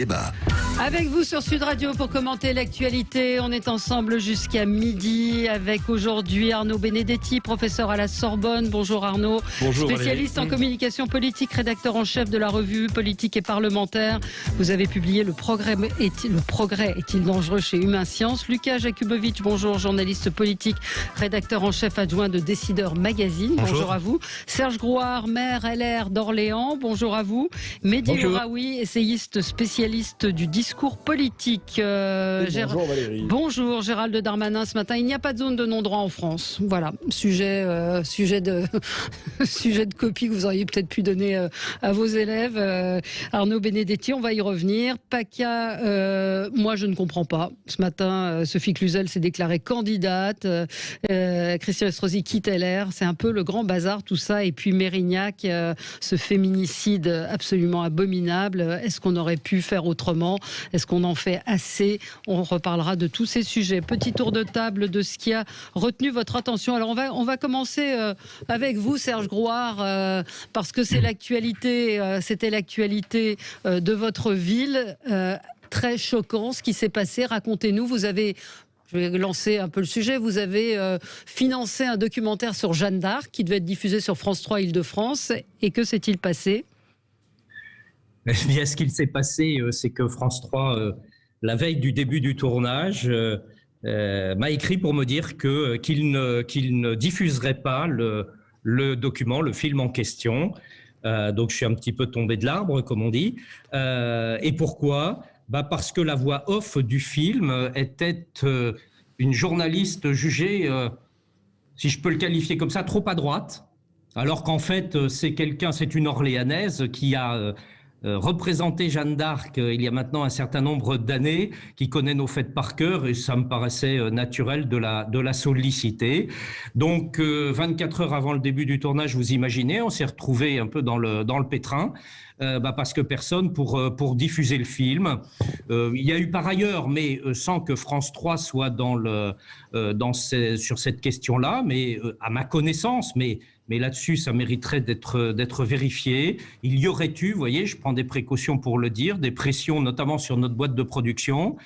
Débat. Avec vous sur Sud Radio pour commenter l'actualité. On est ensemble jusqu'à midi avec aujourd'hui Arnaud Benedetti, professeur à la Sorbonne. Bonjour Arnaud. Bonjour spécialiste en communication politique, rédacteur en chef de la revue Politique et Parlementaire. Vous avez publié Le progrès est-il dangereux chez Humain Science. Lucas Jakubowicz, bonjour, journaliste politique, rédacteur en chef adjoint de Décideur Magazine. Bonjour à vous. Serge Grouard, maire LR d'Orléans. Bonjour à vous. Mehdi Mouraoui, essayiste spécialiste du discours politique. Bonjour Valérie. Bonjour Gérald Darmanin ce matin. Il n'y a pas de zone de non-droit en France. Voilà, sujet de copie que vous auriez peut-être pu donner à vos élèves. Arnaud Benedetti, on va y revenir. PACA, moi je ne comprends pas. Ce matin, Sophie Cluzel s'est déclarée candidate. Christian Estrosi quitte LR. C'est un peu le grand bazar tout ça. Et puis Mérignac, ce féminicide absolument abominable. Est-ce qu'on aurait pu faire autrement? Est-ce qu'on en fait assez? On reparlera de tous ces sujets. Petit tour de table de ce qui a retenu votre attention. Alors on va commencer avec vous, Serge Grouard, parce que c'est l'actualité. C'était l'actualité de votre ville. Très choquant ce qui s'est passé. Racontez-nous. Je vais lancer un peu le sujet. Vous avez financé un documentaire sur Jeanne d'Arc qui devait être diffusé sur France 3 Île-de-France. Et que s'est-il passé ? Eh bien, ce qu'il s'est passé, c'est que France 3, la veille du début du tournage, m'a écrit pour me dire qu'il ne diffuserait pas le document, le film en question. Donc, je suis un petit peu tombé de l'arbre, comme on dit. Et pourquoi ? Parce que la voix off du film était une journaliste jugée, si je peux le qualifier comme ça, trop à droite. Alors qu'en fait, c'est une Orléanaise qui a représenté Jeanne d'Arc il y a maintenant un certain nombre d'années, qui connaît nos fêtes par cœur, et ça me paraissait naturel de la solliciter. Donc 24 heures avant le début du tournage, vous imaginez, on s'est retrouvé un peu dans le pétrin, parce que personne pour diffuser le film. Il y a eu par ailleurs, mais sans que France 3 soit sur cette question-là, mais à ma connaissance, mais là-dessus, ça mériterait d'être vérifié. Il y aurait eu, vous voyez, je prends des précautions pour le dire, des pressions notamment sur notre boîte de production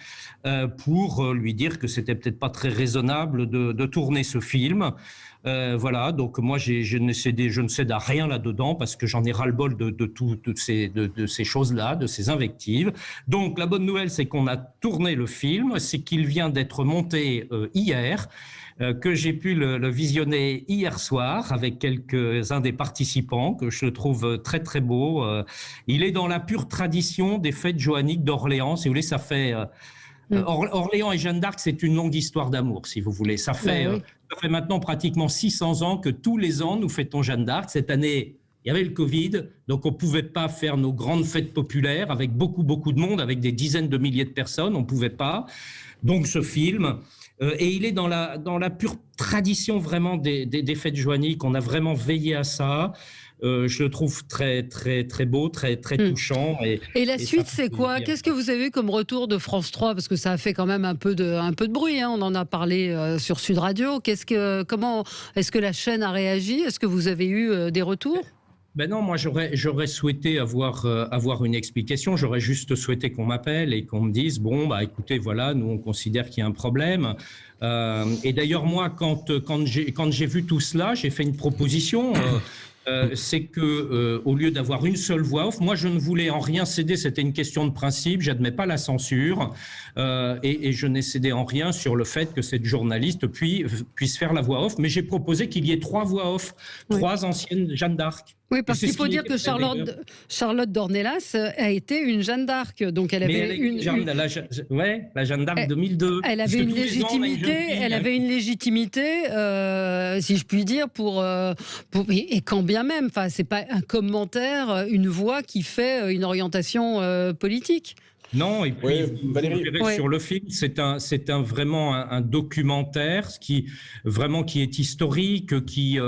pour lui dire que c'était peut-être pas très raisonnable de tourner ce film. Voilà, donc moi je ne cède à rien là-dedans parce que j'en ai ras-le-bol de ces choses-là, de ces invectives. Donc la bonne nouvelle, c'est qu'on a tourné le film, c'est qu'il vient d'être monté hier. Que j'ai pu le visionner hier soir avec quelques-uns des participants, que je trouve très très beau. Il est dans la pure tradition des fêtes joanniques d'Orléans. Si vous voulez, ça fait... Orléans et Jeanne d'Arc, c'est une longue histoire d'amour, si vous voulez. Ça fait maintenant pratiquement 600 ans que tous les ans, nous fêtons Jeanne d'Arc. Cette année, il y avait le Covid, donc on ne pouvait pas faire nos grandes fêtes populaires avec beaucoup de monde, avec des dizaines de milliers de personnes. On ne pouvait pas. Donc ce film... et il est dans la pure tradition vraiment des fêtes joanniques. On a vraiment veillé à ça. Je le trouve très très très beau, très très touchant. Et la suite, c'est quoi ? Qu'est-ce que vous avez eu comme retour de France 3 ? Parce que ça a fait quand même un peu de bruit. Hein. On en a parlé sur Sud Radio. Comment est-ce que la chaîne a réagi ? Est-ce que vous avez eu des retours ? Ben non, moi j'aurais souhaité avoir une explication. J'aurais juste souhaité qu'on m'appelle et qu'on me dise écoutez, voilà, nous on considère qu'il y a un problème. Et d'ailleurs moi quand j'ai vu tout cela, j'ai fait une proposition. C'est que au lieu d'avoir une seule voix off, moi je ne voulais en rien céder. C'était une question de principe. J'admets pas la censure et je n'ai cédé en rien sur le fait que cette journaliste puisse faire la voix off. Mais j'ai proposé qu'il y ait 3 voix off, 3 anciennes Jeanne d'Arc. Oui, parce qu'il faut dire que Charlotte Dornelas a été une Jeanne d'Arc, donc elle avait la Jeanne d'Arc 2002. Elle avait une légitimité, si je puis dire, et quand bien même, enfin, c'est pas un commentaire, une voix qui fait une orientation politique. Non, et puis vous verrez sur le film, c'est vraiment un documentaire qui est historique, qui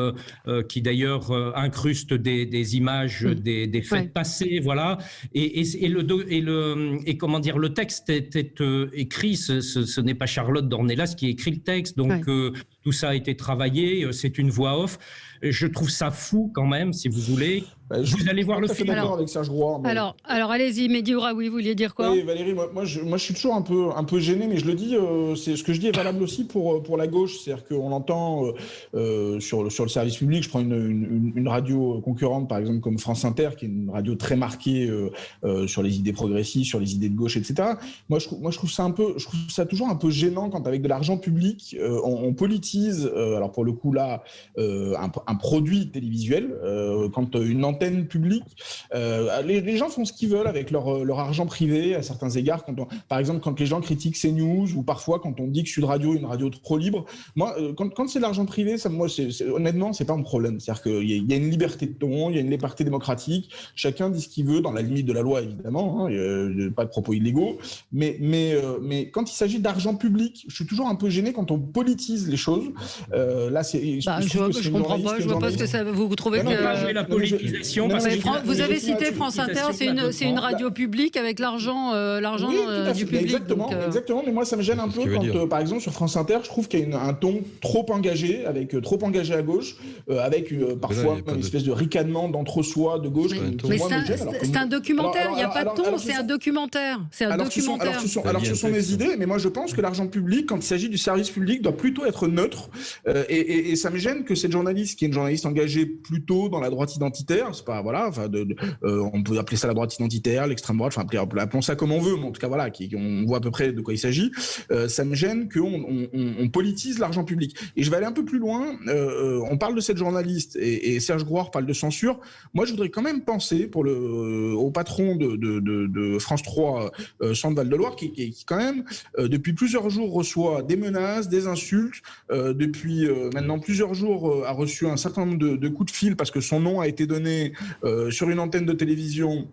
d'ailleurs incruste des images des fêtes passées, voilà. Et comment dire, le texte était écrit. Ce n'est pas Charlotte Dornelas qui écrit le texte, donc tout ça a été travaillé. C'est une voix off. Je trouve ça fou quand même, si vous voulez, Vous allez voir le film. D'accord avec Serge Grouard. Mais... Alors allez-y, Mehdi Ouraoui, vous vouliez dire quoi? Oui, Valérie, moi, je suis toujours un peu gêné, mais je le dis, c'est ce que je dis est valable aussi pour la gauche. C'est-à-dire qu'on entend sur le service public, je prends une radio concurrente, par exemple, comme France Inter, qui est une radio très marquée sur les idées progressistes, sur les idées de gauche, etc. Moi, je trouve ça toujours un peu gênant quand, avec de l'argent public, on politise, alors pour le coup, là, un produit télévisuel, quand une antenne publique, les gens font ce qu'ils veulent avec leur argent privé à certains égards. Par exemple, quand les gens critiquent CNews ou parfois quand on dit que Sud Radio est une radio trop libre, moi, quand c'est de l'argent privé, honnêtement, c'est pas un problème. C'est-à-dire qu'il y a une liberté de ton, il y a une liberté démocratique. Chacun dit ce qu'il veut dans la limite de la loi, évidemment. Pas de propos illégaux. Mais quand il s'agit d'argent public, je suis toujours un peu gêné quand on politise les choses. Là, je comprends pas. Je vois pas ce que ça. Vous trouvez que la politisation. Vous avez cité France Inter, c'est une radio publique avec l'argent du public. Exactement. Mais moi, ça me gêne un peu quand, par exemple, sur France Inter, je trouve qu'il y a un ton trop engagé à gauche, avec parfois une espèce de ricanement d'entre-soi de gauche. Mais c'est un documentaire. Il n'y a pas de ton. C'est un documentaire. Alors, ce sont mes idées, mais moi, je pense que l'argent public, quand il s'agit du service public, doit plutôt être neutre. Et ça me gêne que cette journaliste, qui est une journaliste engagée plutôt dans la droite identitaire, c'est pas voilà, enfin, on peut appeler ça la droite identitaire, l'extrême droite, enfin appelons ça comme on veut, mais en tout cas voilà, on voit à peu près de quoi il s'agit. Ça me gêne qu'on politise l'argent public. Et je vais aller un peu plus loin. On parle de cette journaliste et Serge Grouard parle de censure. Moi, je voudrais quand même penser au patron de France 3, Centre Val-de-Loire, qui quand même depuis plusieurs jours reçoit des menaces, des insultes. Depuis maintenant plusieurs jours a reçu un certain nombre de coups de fil parce que son nom a été donné sur une antenne de télévision.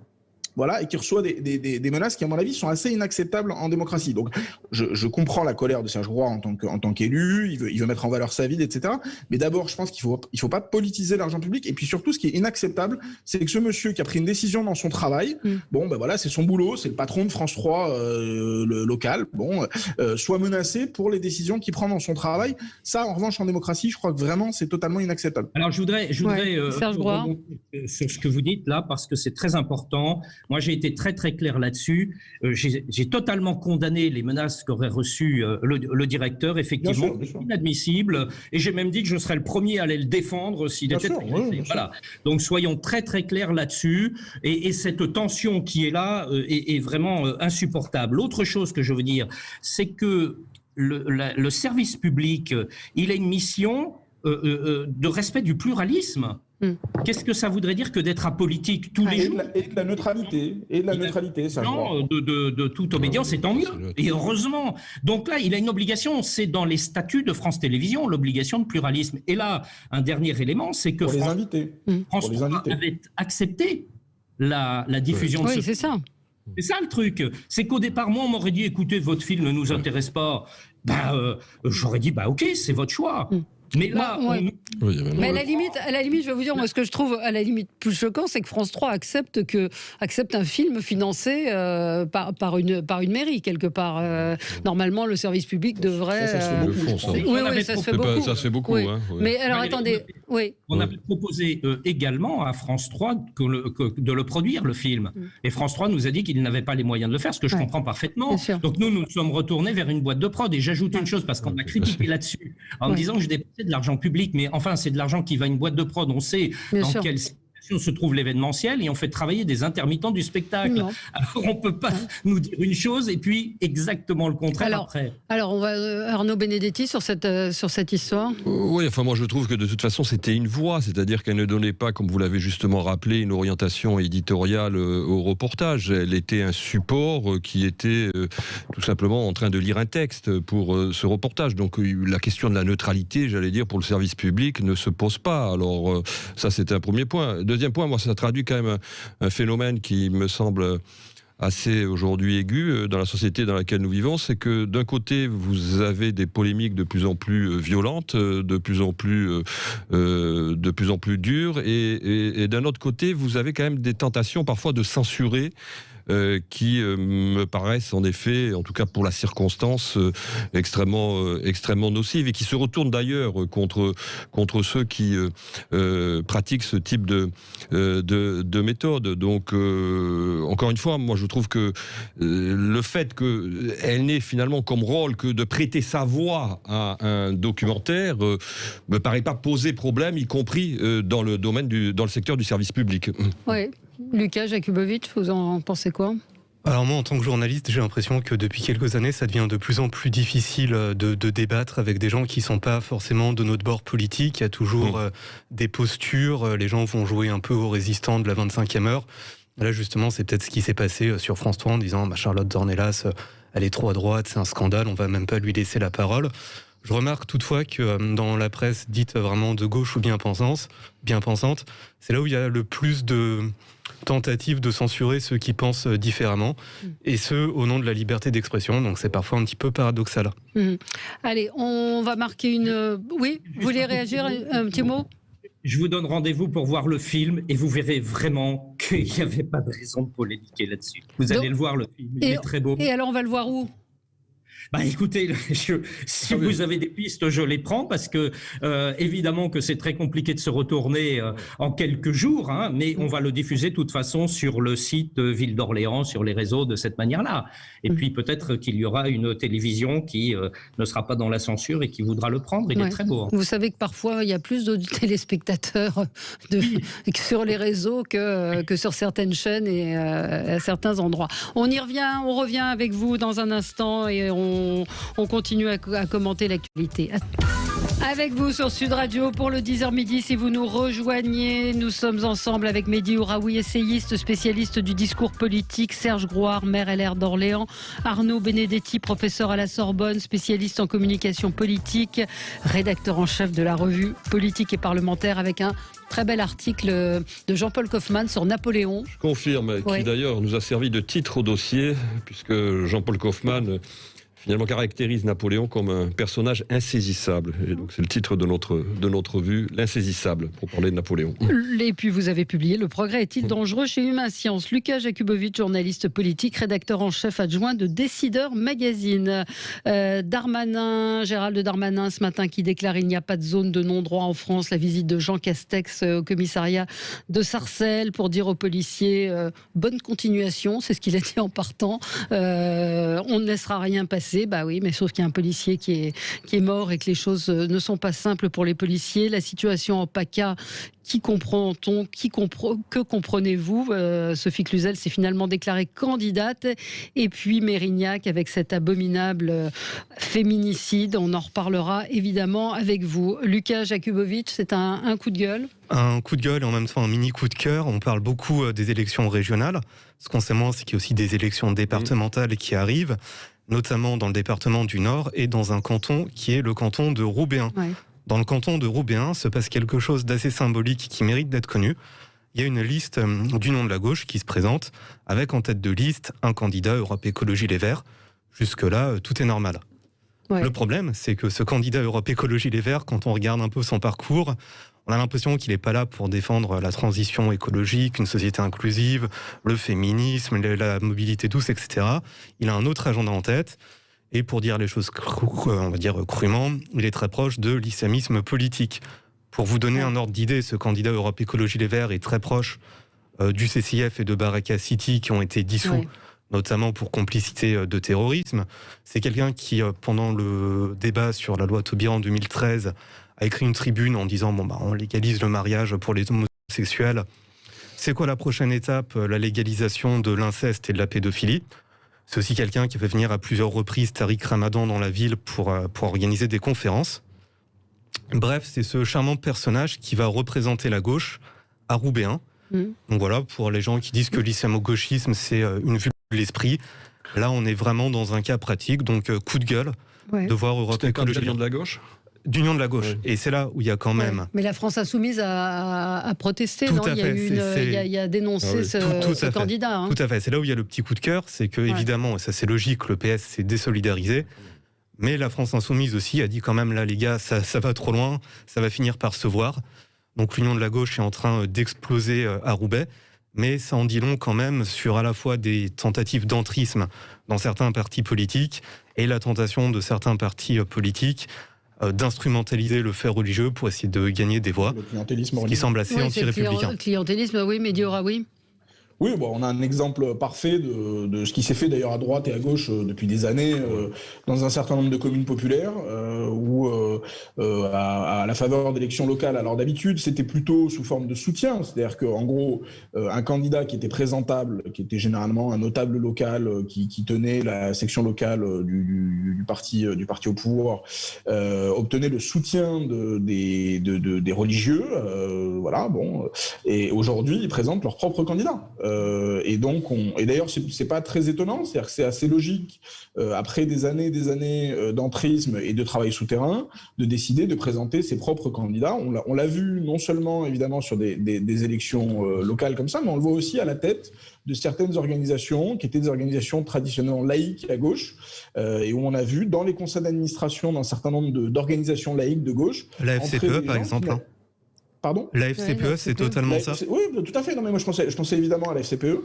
Voilà, et qui reçoit des menaces qui, à mon avis, sont assez inacceptables en démocratie. Donc, je comprends la colère de Serge Grouard en tant qu'élu, il veut mettre en valeur sa ville, etc. Mais d'abord, je pense qu'il faut pas politiser l'argent public. Et puis surtout, ce qui est inacceptable, c'est que ce monsieur qui a pris une décision dans son travail, voilà, c'est son boulot, c'est le patron de France 3 le local, soit menacé pour les décisions qu'il prend dans son travail. Ça, en revanche, en démocratie, je crois que vraiment, c'est totalement inacceptable. Alors, je voudrais Serge Grouard, sur ce que vous dites là, parce que c'est très important. Moi, j'ai été très, très clair là-dessus. J'ai totalement condamné les menaces qu'aurait reçues le directeur. Effectivement, c'est inadmissible. Et j'ai même dit que je serais le premier à aller le défendre s'il était agressé. Voilà. Donc, soyons très, très clairs là-dessus. Et cette tension qui est là est vraiment insupportable. L'autre chose que je veux dire, c'est que le service public, il a une mission de respect du pluralisme. Qu'est-ce que ça voudrait dire que d'être apolitique tous les jours? Et de la neutralité. Ça de toute obédience, c'est tant mieux. Et heureusement. Donc là, il a une obligation, c'est dans les statuts de France Télévisions, l'obligation de pluralisme. Et là, un dernier élément, c'est que France 3 avait accepté la diffusion de ce... Oui, c'est ça. C'est ça le truc. C'est qu'au départ, moi, on m'aurait dit, écoutez, votre film ne nous intéresse pas. J'aurais dit, ok, c'est votre choix. Mais là, mais à la limite, je vais vous dire, moi, ce que je trouve à la limite plus choquant, c'est que France 3 accepte un film financé par une mairie quelque part. Normalement, le service public devrait. Ça se fait beaucoup. Oui, ça se fait beaucoup. Ça se fait beaucoup. Oui. Hein, Mais alors, attendez. Oui. On avait proposé également à France 3 de le produire, le film. Et France 3 nous a dit qu'il n'avait pas les moyens de le faire, ce que je comprends parfaitement. Donc nous sommes retournés vers une boîte de prod. Et j'ajoute une chose, parce qu'on a critiqué là-dessus, en me disant que je dépensais de l'argent public, mais enfin, c'est de l'argent qui va à une boîte de prod. On sait dans quelle situation se trouve l'événementiel et on fait travailler des intermittents du spectacle. Alors, on ne peut pas nous dire une chose et puis exactement le contraire après. Alors, on va Arnaud Benedetti sur cette histoire. Oui, enfin, moi, je trouve que de toute façon, c'était une voie, c'est-à-dire qu'elle ne donnait pas, comme vous l'avez justement rappelé, une orientation éditoriale au reportage. Elle était un support qui était tout simplement en train de lire un texte pour ce reportage. Donc, la question de la neutralité, j'allais dire, pour le service public ne se pose pas. Alors, ça, c'était un premier point. Deuxième point, moi, ça traduit quand même un phénomène qui me semble assez aujourd'hui aigu dans la société dans laquelle nous vivons, c'est que d'un côté, vous avez des polémiques de plus en plus violentes, de plus en plus dures, et d'un autre côté, vous avez quand même des tentations parfois de censurer qui me paraissent en effet, en tout cas pour la circonstance, extrêmement nocives et qui se retournent d'ailleurs contre ceux qui pratiquent ce type de méthode. Donc, encore une fois, moi je trouve que le fait qu'elle n'ait finalement comme rôle que de prêter sa voix à un documentaire me paraît pas poser problème, y compris dans le secteur du service public. Oui. Lucas Jakubowicz, vous en pensez quoi ? Alors moi, en tant que journaliste, j'ai l'impression que depuis quelques années, ça devient de plus en plus difficile de débattre avec des gens qui ne sont pas forcément de notre bord politique. Il y a toujours des postures, les gens vont jouer un peu aux résistants de la 25e heure. Là, justement, c'est peut-être ce qui s'est passé sur France 3 en disant Charlotte Dornelas, elle est trop à droite, c'est un scandale, on va même pas lui laisser la parole. Je remarque toutefois que dans la presse dite vraiment de gauche ou bien pensante, c'est là où il y a le plus de tentatives de censurer ceux qui pensent différemment, et ce, au nom de la liberté d'expression. Donc c'est parfois un petit peu paradoxal. Allez, on va marquer une... Oui, vous voulez réagir, un petit mot ? Je vous donne rendez-vous pour voir le film et vous verrez vraiment qu'il n'y avait pas de raison de polémiquer là-dessus. Vous allez le voir, le film, il est très beau. Et alors, on va le voir où ? Bah écoutez, si vous avez des pistes, je les prends parce que évidemment que c'est très compliqué de se retourner en quelques jours, hein, mais on va le diffuser de toute façon sur le site Ville d'Orléans, sur les réseaux de cette manière-là. Et puis peut-être qu'il y aura une télévision qui ne sera pas dans la censure et qui voudra le prendre. Il est très beau. Hein. Vous savez que parfois il y a plus de téléspectateurs sur les réseaux que sur certaines chaînes et à certains endroits. On revient avec vous dans un instant et on continue à commenter l'actualité. Avec vous sur Sud Radio pour le 10h midi, si vous nous rejoignez, nous sommes ensemble avec Mehdi Ouraoui, essayiste, spécialiste du discours politique, Serge Grouard, maire LR d'Orléans, Arnaud Benedetti, professeur à la Sorbonne, spécialiste en communication politique, rédacteur en chef de la revue Politique et Parlementaire, avec un très bel article de Jean-Paul Kaufmann sur Napoléon. Je confirme, qui d'ailleurs nous a servi de titre au dossier, puisque Jean-Paul Kaufmann finalement caractérise Napoléon comme un personnage insaisissable. Et donc c'est le titre de notre revue, l'insaisissable, pour parler de Napoléon. Et puis vous avez publié Le progrès est-il dangereux chez Humain Science. Lucas Jakubowicz, journaliste politique, rédacteur en chef adjoint de Décideur Magazine. Gérald Darmanin ce matin qui déclare il n'y a pas de zone de non-droit en France. La visite de Jean Castex au commissariat de Sarcelles pour dire aux policiers bonne continuation, c'est ce qu'il a dit en partant. On ne laissera rien passer. Bah oui, mais sauf qu'il y a un policier qui est mort et que les choses ne sont pas simples pour les policiers. La situation en PACA, que comprenez-vous ? Sophie Cluzel s'est finalement déclarée candidate. Et puis Mérignac avec cet abominable féminicide. On en reparlera évidemment avec vous. Lucas Jakubowicz, c'est un coup de gueule ? Un coup de gueule et en même temps un mini coup de cœur. On parle beaucoup des élections régionales. Ce qu'on sait moins, c'est qu'il y a aussi des élections départementales qui arrivent, notamment dans le département du Nord et dans un canton qui est le canton de Roubaix. Ouais. Dans le canton de Roubaix se passe quelque chose d'assez symbolique qui mérite d'être connu. Il y a une liste d'Union de la gauche qui se présente avec en tête de liste un candidat Europe Écologie Les Verts. Jusque-là, tout est normal. Ouais. Le problème, c'est que ce candidat Europe Écologie Les Verts, quand on regarde un peu son parcours, on a l'impression qu'il n'est pas là pour défendre la transition écologique, une société inclusive, le féminisme, la mobilité douce, etc. Il a un autre agenda en tête. Et pour dire les choses, on va dire crûment, il est très proche de l'islamisme politique. Pour vous donner un ordre d'idée, ce candidat Europe Écologie Les Verts est très proche du CCF et de Baraka City qui ont été dissous, notamment pour complicité de terrorisme. C'est quelqu'un qui, pendant le débat sur la loi Taubira en 2013, a écrit une tribune en disant on légalise le mariage pour les homosexuels. C'est quoi la prochaine étape ? La légalisation de l'inceste et de la pédophilie. C'est aussi quelqu'un qui a fait venir à plusieurs reprises Tariq Ramadan dans la ville pour organiser des conférences. Bref, c'est ce charmant personnage qui va représenter la gauche à Roubaix. Donc voilà, pour les gens qui disent que l'islamo-gauchisme, c'est une vue de l'esprit. Là, on est vraiment dans un cas pratique, donc coup de gueule de voir Europe Écologie de la gauche. D'Union de la gauche. Et c'est là où il y a quand même... Mais la France Insoumise a protesté, non ? Il y a dénoncé ce candidat. Hein. Tout à fait. C'est là où il y a le petit coup de cœur, c'est que, évidemment, ça c'est logique, le PS s'est désolidarisé, mais la France Insoumise aussi a dit quand même, là les gars, ça va trop loin, ça va finir par se voir. Donc l'Union de la gauche est en train d'exploser à Roubaix. mais ça en dit long quand même sur à la fois des tentatives d'entrisme dans certains partis politiques et la tentation de certains partis politiques d'instrumentaliser le fait religieux pour essayer de gagner des voix, ce qui semble assez anti-républicain. Le clientélisme, oui, Médiora, oui. Oui, bon, on a un exemple parfait de ce qui s'est fait d'ailleurs à droite et à gauche depuis des années dans un certain nombre de communes populaires où à la faveur d'élections locales, alors d'habitude c'était plutôt sous forme de soutien, c'est-à-dire qu'en gros un candidat qui était présentable, qui était généralement un notable local qui tenait la section locale du parti au pouvoir, obtenait le soutien des religieux, voilà, bon, et aujourd'hui ils présentent leur propre candidat. Et d'ailleurs c'est pas très étonnant, c'est-à-dire que c'est assez logique après des années d'entrisme et de travail souterrain de décider de présenter ses propres candidats. On l'a vu non seulement évidemment sur des élections locales comme ça, mais on le voit aussi à la tête de certaines organisations qui étaient des organisations traditionnellement laïques à gauche et où on a vu dans les conseils d'administration d'un certain nombre d'organisations laïques de gauche. La FCPE par exemple. Pardon ? La FCPE, c'est totalement ça. Oui, tout à fait. Non, mais moi, je pensais évidemment à la FCPE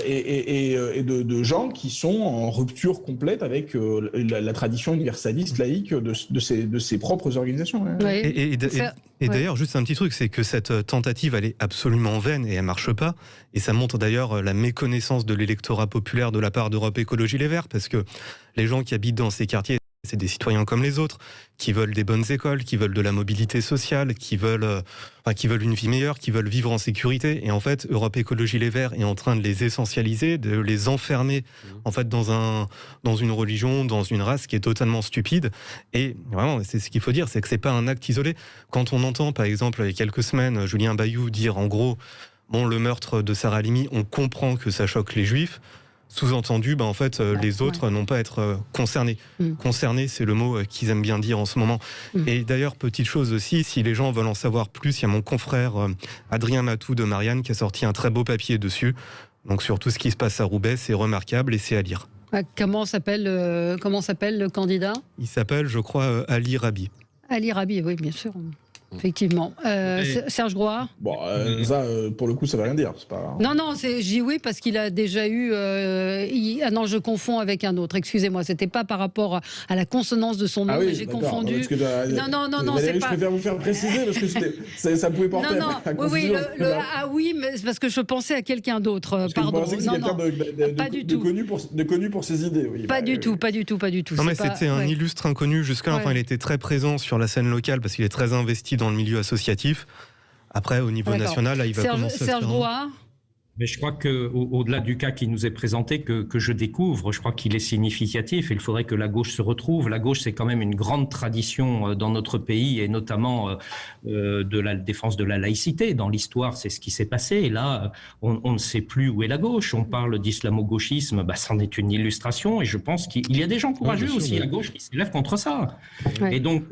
et de gens qui sont en rupture complète avec la tradition universaliste laïque de ses propres organisations. Hein. Oui. Et d'ailleurs, juste un petit truc, c'est que cette tentative, elle est absolument vaine et elle marche pas. Et ça montre d'ailleurs la méconnaissance de l'électorat populaire de la part d'Europe Écologie Les Verts, parce que les gens qui habitent dans ces quartiers, c'est des citoyens comme les autres, qui veulent des bonnes écoles, qui veulent de la mobilité sociale, qui veulent une vie meilleure, qui veulent vivre en sécurité. Et en fait, Europe Écologie Les Verts est en train de les essentialiser, de les enfermer en fait dans une religion, dans une race qui est totalement stupide. Et vraiment, c'est ce qu'il faut dire, c'est que c'est pas un acte isolé. Quand on entend, par exemple, il y a quelques semaines, Julien Bayou dire en gros, bon, le meurtre de Sarah Halimi, on comprend que ça choque les Juifs. Sous-entendu, en fait, les autres n'ont pas à être concernés. Concernés, c'est le mot qu'ils aiment bien dire en ce moment. Et d'ailleurs, petite chose aussi, si les gens veulent en savoir plus, il y a mon confrère Adrien Matou de Marianne qui a sorti un très beau papier dessus. Donc sur tout ce qui se passe à Roubaix, c'est remarquable et c'est à lire. Comment s'appelle le candidat ? Il s'appelle, je crois, Ali Rabi. Ali Rabi, oui, bien sûr. Effectivement. Serge Groard ? Bon, ça, pour le coup, ça ne veut rien dire. C'est pas... Non, je dis oui parce qu'il a déjà eu... Ah non, je confonds avec un autre. Excusez-moi, c'était pas par rapport à la consonance de son nom, mais j'ai confondu. Non, c'est pas... Je préfère vous faire préciser parce que ça pouvait porter oui, mais c'est parce que je pensais à quelqu'un d'autre. Pardon. Je pensais que c'est quelqu'un pas du tout. De connu pour ses idées. Oui, pas du tout. Non, mais c'était un illustre inconnu jusqu'à là. Enfin, il était très présent sur la scène locale parce qu'il est très investi dans le milieu associatif. Après, au niveau national, là, il va commencer à Serge Groard. Mais je crois qu'au-delà du cas qui nous est présenté, que je découvre, je crois qu'il est significatif et il faudrait que la gauche se retrouve. La gauche, c'est quand même une grande tradition dans notre pays et notamment de la défense de la laïcité. Dans l'histoire, c'est ce qui s'est passé. Et là, on ne sait plus où est la gauche. On parle d'islamo-gauchisme, c'en est une illustration. Et je pense qu'il y a des gens courageux aussi à gauche qui s'élèvent contre ça. Ouais. Et donc,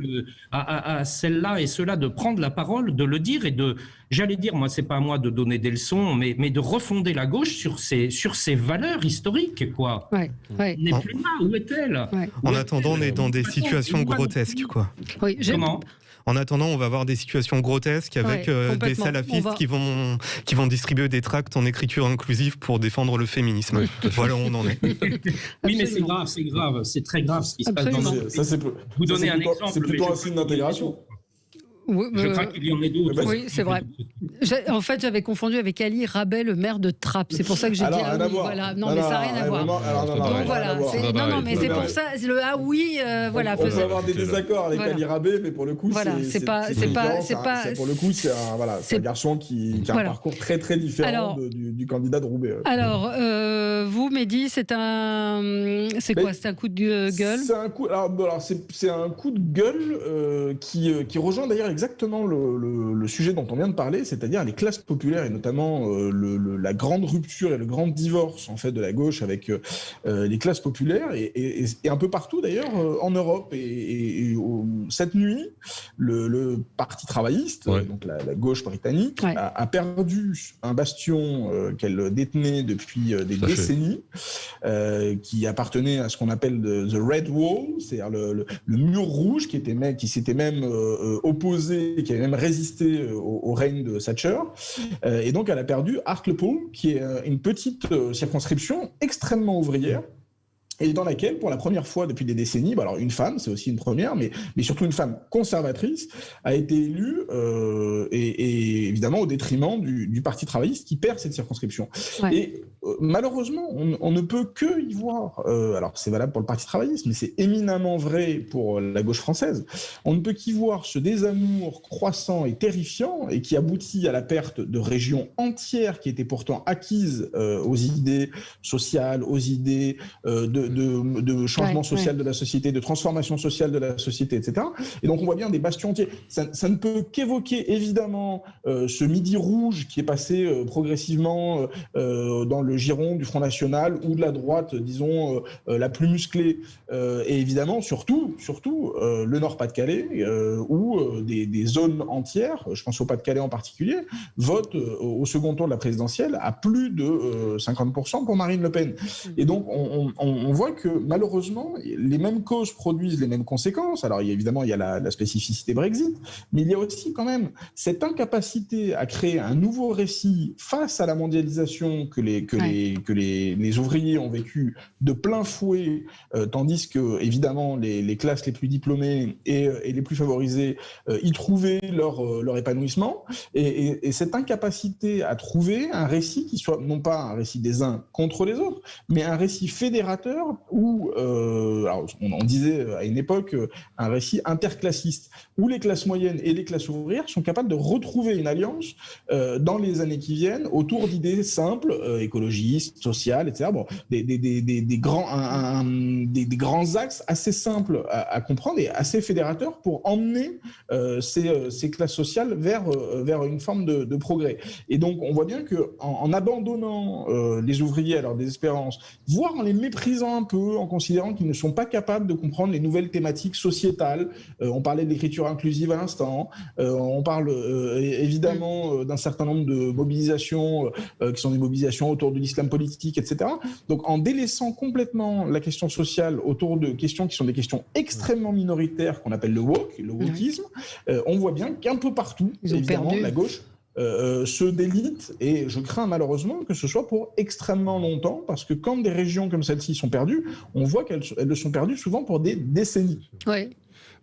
à celle-là et ceux-là de prendre la parole, de le dire et de... J'allais dire, moi, c'est pas à moi de donner des leçons, mais de refonder la gauche sur ses valeurs historiques, quoi. Ouais. N'est plus là, où est-elle ? En attendant, on est dans des situations grotesques, quoi. Oui, Comment ? En attendant, on va avoir des situations grotesques avec des salafistes qui vont distribuer des tracts en écriture inclusive pour défendre le féminisme. Voilà où on en est. Oui, mais c'est grave, c'est très grave ce qui se passe dans notre pays. Vous donnez un exemple. C'est plutôt un signe d'intégration. Oui, je crains qu'il y en ait d'autres. Oui, c'est vrai. En fait, j'avais confondu avec Ali Rabet, le maire de Trappes. C'est pour ça que j'ai dit ah oui. Voilà. Non, mais ça n'a rien à voir. Donc voilà. Non, mais c'est pour ça. Le ah oui, voilà. On peut avoir des désaccords avec Ali Rabet, mais pour le coup, c'est pas. Pour le coup, c'est un garçon qui a un parcours très très différent du candidat de Roubaix. Alors, vous, Mehdi, c'est quoi ? C'est un coup de gueule ? C'est un coup de gueule qui rejoint d'ailleurs exactement le sujet dont on vient de parler, c'est-à-dire les classes populaires et notamment la grande rupture et le grand divorce en fait de la gauche avec les classes populaires et un peu partout d'ailleurs en Europe. Et cette nuit, le Parti travailliste, donc la gauche britannique, a perdu un bastion qu'elle détenait depuis des décennies ouvriers, qui appartenaient à ce qu'on appelle the Red Wall, c'est-à-dire le mur rouge qui s'était même opposé, qui avait même résisté au règne de Thatcher. Et donc, elle a perdu Hartlepool, qui est une petite circonscription extrêmement ouvrière, et dans laquelle, pour la première fois depuis des décennies, alors une femme, c'est aussi une première, mais surtout une femme conservatrice, a été élue, et évidemment au détriment du Parti travailliste qui perd cette circonscription. Ouais. Et malheureusement, on ne peut que y voir, alors c'est valable pour le Parti travailliste, mais c'est éminemment vrai pour la gauche française, on ne peut qu'y voir ce désamour croissant et terrifiant, et qui aboutit à la perte de régions entières qui étaient pourtant acquises aux idées sociales, aux idées de changement social de la société, de transformation sociale de la société, etc. Et donc on voit bien des bastions entiers. Ça ne peut qu'évoquer évidemment ce Midi rouge qui est passé progressivement dans le giron du Front National ou de la droite, disons, la plus musclée. Et évidemment, surtout le Nord-Pas-de-Calais, où des zones entières, je pense au Pas-de-Calais en particulier, votent au second tour de la présidentielle à plus de 50% pour Marine Le Pen. Et donc on voit que malheureusement, les mêmes causes produisent les mêmes conséquences. Alors évidemment, il y a la spécificité Brexit, mais il y a aussi quand même cette incapacité à créer un nouveau récit face à la mondialisation que les ouvriers ont vécu de plein fouet, tandis que évidemment les classes les plus diplômées et les plus favorisées y trouvaient leur épanouissement. Et cette incapacité à trouver un récit qui soit non pas un récit des uns contre les autres, mais un récit fédérateur où, alors on disait à une époque, un récit interclassiste, où les classes moyennes et les classes ouvrières sont capables de retrouver une alliance dans les années qui viennent autour d'idées simples, écologistes, sociales, etc. Bon, des grands axes assez simples à comprendre et assez fédérateurs pour emmener ces classes sociales vers une forme de progrès. Et donc on voit bien qu'en abandonnant les ouvriers à leur désespérance, voire en les méprisant un peu, en considérant qu'ils ne sont pas capables de comprendre les nouvelles thématiques sociétales. On parlait de l'écriture inclusive à l'instant, on parle évidemment d'un certain nombre de mobilisations qui sont des mobilisations autour de l'islam politique, etc. Donc en délaissant complètement la question sociale autour de questions qui sont des questions extrêmement minoritaires qu'on appelle le wokisme, on voit bien qu'un peu partout, évidemment, la gauche se délite, et je crains malheureusement que ce soit pour extrêmement longtemps, parce que quand des régions comme celle-ci sont perdues, on voit qu'elles le sont perdues souvent pour des décennies. Oui.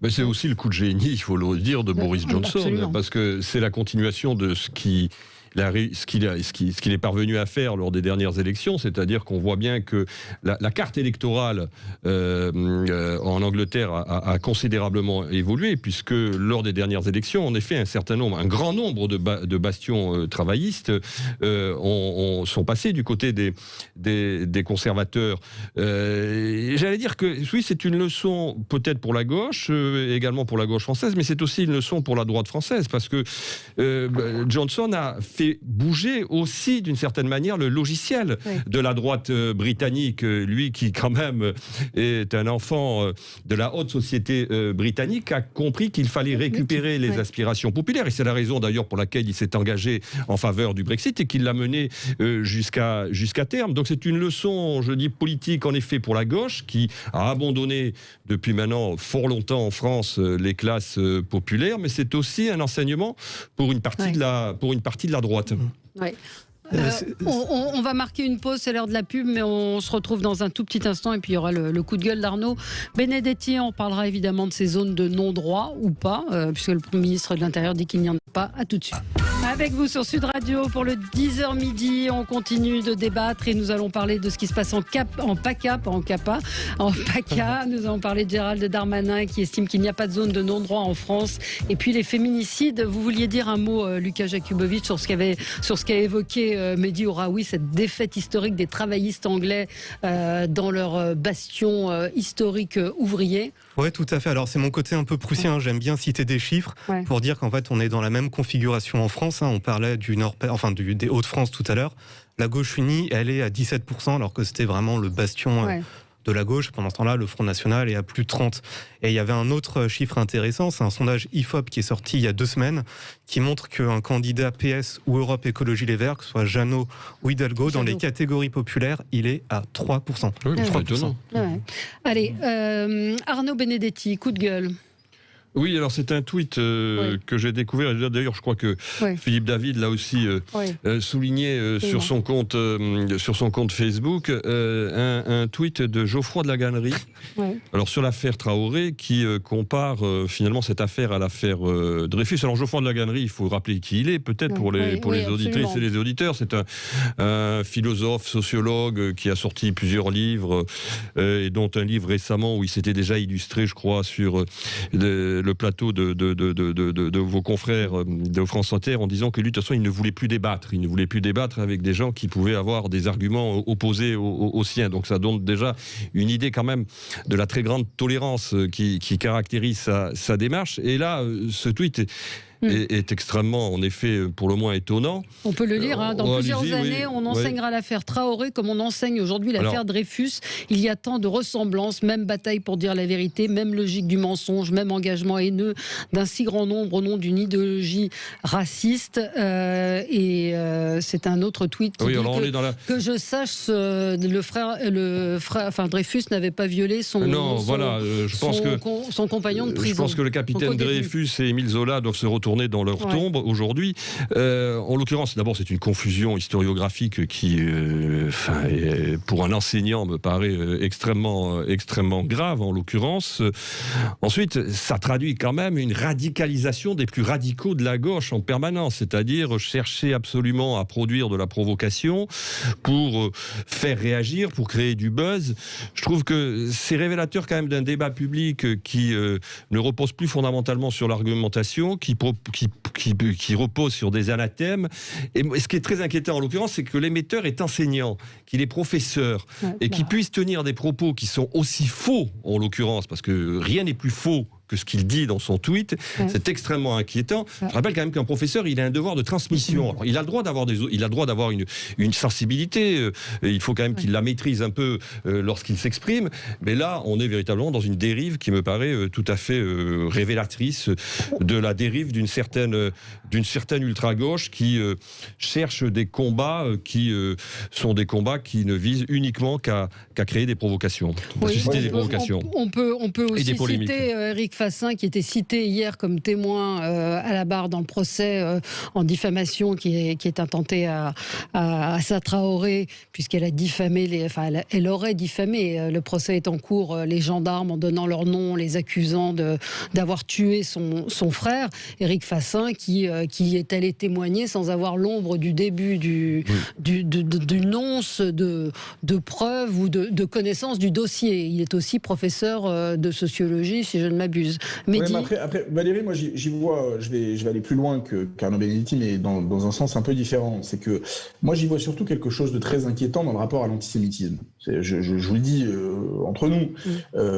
Mais c'est aussi le coup de génie, il faut le dire, de Boris Johnson, absolument. Parce que c'est la continuation de ce qu'il est parvenu à faire lors des dernières élections, c'est-à-dire qu'on voit bien que la carte électorale en Angleterre a considérablement évolué, puisque lors des dernières élections, en effet, un grand nombre de bastions travaillistes sont passés du côté des conservateurs. J'allais dire que oui, c'est une leçon peut-être pour la gauche, également pour la gauche française, mais c'est aussi une leçon pour la droite française, parce que Johnson a fait bouger aussi d'une certaine manière le logiciel de la droite britannique, lui qui quand même est un enfant de la haute société britannique, a compris qu'il fallait récupérer les aspirations populaires, et c'est la raison d'ailleurs pour laquelle il s'est engagé en faveur du Brexit et qu'il l'a mené jusqu'à terme. Donc c'est une leçon, je dis, politique en effet pour la gauche, qui a abandonné depuis maintenant fort longtemps en France les classes populaires, mais c'est aussi un enseignement pour une partie de la droite. Oui. On va marquer une pause, c'est l'heure de la pub, mais on se retrouve dans un tout petit instant et puis il y aura le coup de gueule d'Arnaud Benedetti. On parlera évidemment de ces zones de non-droit ou pas, puisque le ministre de l'Intérieur dit qu'il n'y en a pas. À tout de suite. Avec vous sur Sud Radio pour le 10h midi, on continue de débattre et nous allons parler de ce qui se passe en PACA. Nous allons parler de Gérald Darmanin qui estime qu'il n'y a pas de zone de non-droit en France. Et puis les féminicides. Vous vouliez dire un mot, Lucas Jakubowicz, sur ce qu'a évoqué Mehdi Ouraoui, cette défaite historique des travaillistes anglais dans leur bastion historique ouvrier. Oui, tout à fait. Alors c'est mon côté un peu prussien, j'aime bien citer des chiffres pour dire qu'en fait on est dans la même configuration en France. On parlait des Hauts-de-France tout à l'heure. La gauche unie, elle est à 17%, alors que c'était vraiment le bastion de la gauche. Pendant ce temps-là, le Front National est à plus de 30. Et il y avait un autre chiffre intéressant, c'est un sondage IFOP qui est sorti il y a 2 semaines, qui montre qu'un candidat PS ou Europe Écologie Les Verts, que ce soit Jeannot ou Hidalgo, dans les catégories populaires, il est à 3%. Oui, c'est étonnant. Ouais. Allez, Arnaud Benedetti, coup de gueule. Oui, alors c'est un tweet que j'ai découvert. D'ailleurs, je crois que Philippe David l'a aussi souligné sur son compte Facebook. Un tweet de Geoffroy de la Gannerie. Alors sur l'affaire Traoré, qui compare finalement cette affaire à l'affaire Dreyfus. Alors Geoffroy de la Gannerie, il faut rappeler qui il est, peut-être pour les auditrices et les auditeurs. C'est un philosophe, sociologue qui a sorti plusieurs livres et dont un livre récemment où il s'était déjà illustré, je crois, sur le plateau de vos confrères de France Inter en disant que lui, de toute façon, il ne voulait plus débattre. Il ne voulait plus débattre avec des gens qui pouvaient avoir des arguments opposés aux siens. Donc ça donne déjà une idée quand même de la très grande tolérance qui caractérise sa démarche. Et là, ce tweet est extrêmement, en effet, pour le moins étonnant. On peut le lire, dans plusieurs années, on enseignera l'affaire Traoré comme on enseigne aujourd'hui l'affaire Dreyfus. Il y a tant de ressemblances, même bataille pour dire la vérité, même logique du mensonge, même engagement haineux d'un si grand nombre au nom d'une idéologie raciste. C'est un autre tweet qui dit que je sache, Dreyfus n'avait pas violé son compagnon de prison. Je pense que le capitaine Dreyfus et Émile Zola doivent se retourner dans leur tombe aujourd'hui. En l'occurrence, d'abord, c'est une confusion historiographique qui, pour un enseignant, me paraît extrêmement grave, en l'occurrence. Ensuite, ça traduit quand même une radicalisation des plus radicaux de la gauche en permanence, c'est-à-dire chercher absolument à produire de la provocation pour faire réagir, pour créer du buzz. Je trouve que c'est révélateur quand même d'un débat public qui ne repose plus fondamentalement sur l'argumentation, qui repose sur des anathèmes. Et ce qui est très inquiétant en l'occurrence, c'est que l'émetteur est enseignant, qu'il est professeur, et qu'il puisse tenir des propos qui sont aussi faux, en l'occurrence, parce que rien n'est plus faux que ce qu'il dit dans son tweet, c'est extrêmement inquiétant. Je rappelle quand même qu'un professeur, il a un devoir de transmission. Alors, il a le droit d'avoir une sensibilité. Il faut quand même qu'il la maîtrise un peu lorsqu'il s'exprime. Mais là, on est véritablement dans une dérive qui me paraît tout à fait révélatrice de la dérive d'une certaine ultra-gauche qui cherche des combats qui sont des combats qui ne visent uniquement qu'à créer des provocations, à susciter des provocations. On peut aussi citer Eric Fassin, qui était cité hier comme témoin à la barre dans le procès en diffamation qui est intenté à Assa Traoré, puisqu'elle a diffamé, elle aurait diffamé, le procès est en cours, les gendarmes en donnant leur nom, les accusant d'avoir tué son frère. Eric Fassin qui est allé témoigner sans avoir l'ombre du début d'une once de preuves ou de connaissance du dossier. Il est aussi professeur de sociologie, si je ne m'abuse. Après, Valérie, moi j'y vois, je vais aller plus loin qu'Arnaud Benedetti, mais dans un sens un peu différent. C'est que moi j'y vois surtout quelque chose de très inquiétant dans le rapport à l'antisémitisme. Je vous le dis entre nous,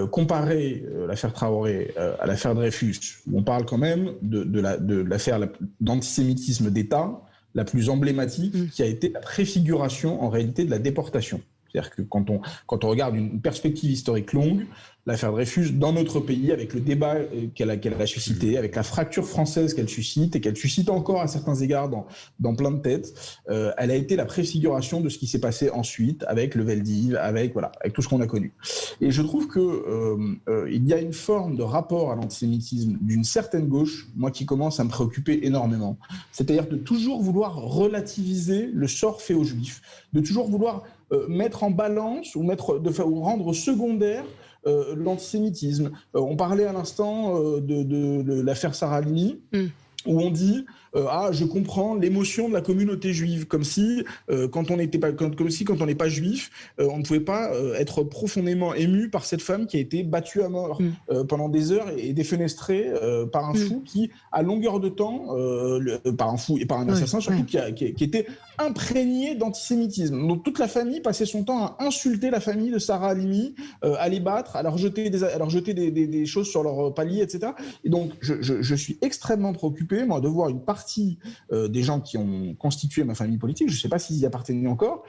comparer l'affaire Traoré à l'affaire Dreyfus, où on parle quand même de l'affaire d'antisémitisme d'État la plus emblématique, qui a été la préfiguration en réalité de la déportation. C'est-à-dire que quand on regarde une perspective historique longue, l'affaire Dreyfus, dans notre pays, avec le débat qu'elle a suscité, avec la fracture française qu'elle suscite, et qu'elle suscite encore à certains égards dans plein de têtes, elle a été la préfiguration de ce qui s'est passé ensuite, avec le Veldiv, avec tout ce qu'on a connu. Et je trouve qu'il y a une forme de rapport à l'antisémitisme d'une certaine gauche, moi qui commence à me préoccuper énormément. C'est-à-dire de toujours vouloir relativiser le sort fait aux Juifs, de toujours vouloir mettre en balance ou rendre secondaire l'antisémitisme. On parlait à l'instant de l'affaire Sarah Halimi, où on dit je comprends l'émotion de la communauté juive, comme si quand on n'est pas juif, on ne pouvait pas être profondément ému par cette femme qui a été battue à mort pendant des heures et défenestrée par un fou qui, à longueur de temps, par un fou et par un assassin surtout, qui était imprégné d'antisémitisme. Donc toute la famille passait son temps à insulter la famille de Sarah Halimi, à les battre, à leur jeter des choses sur leur palier, etc. Et donc je suis extrêmement préoccupé, moi, de voir une partie des gens qui ont constitué ma famille politique, je ne sais pas s'ils y appartenaient encore,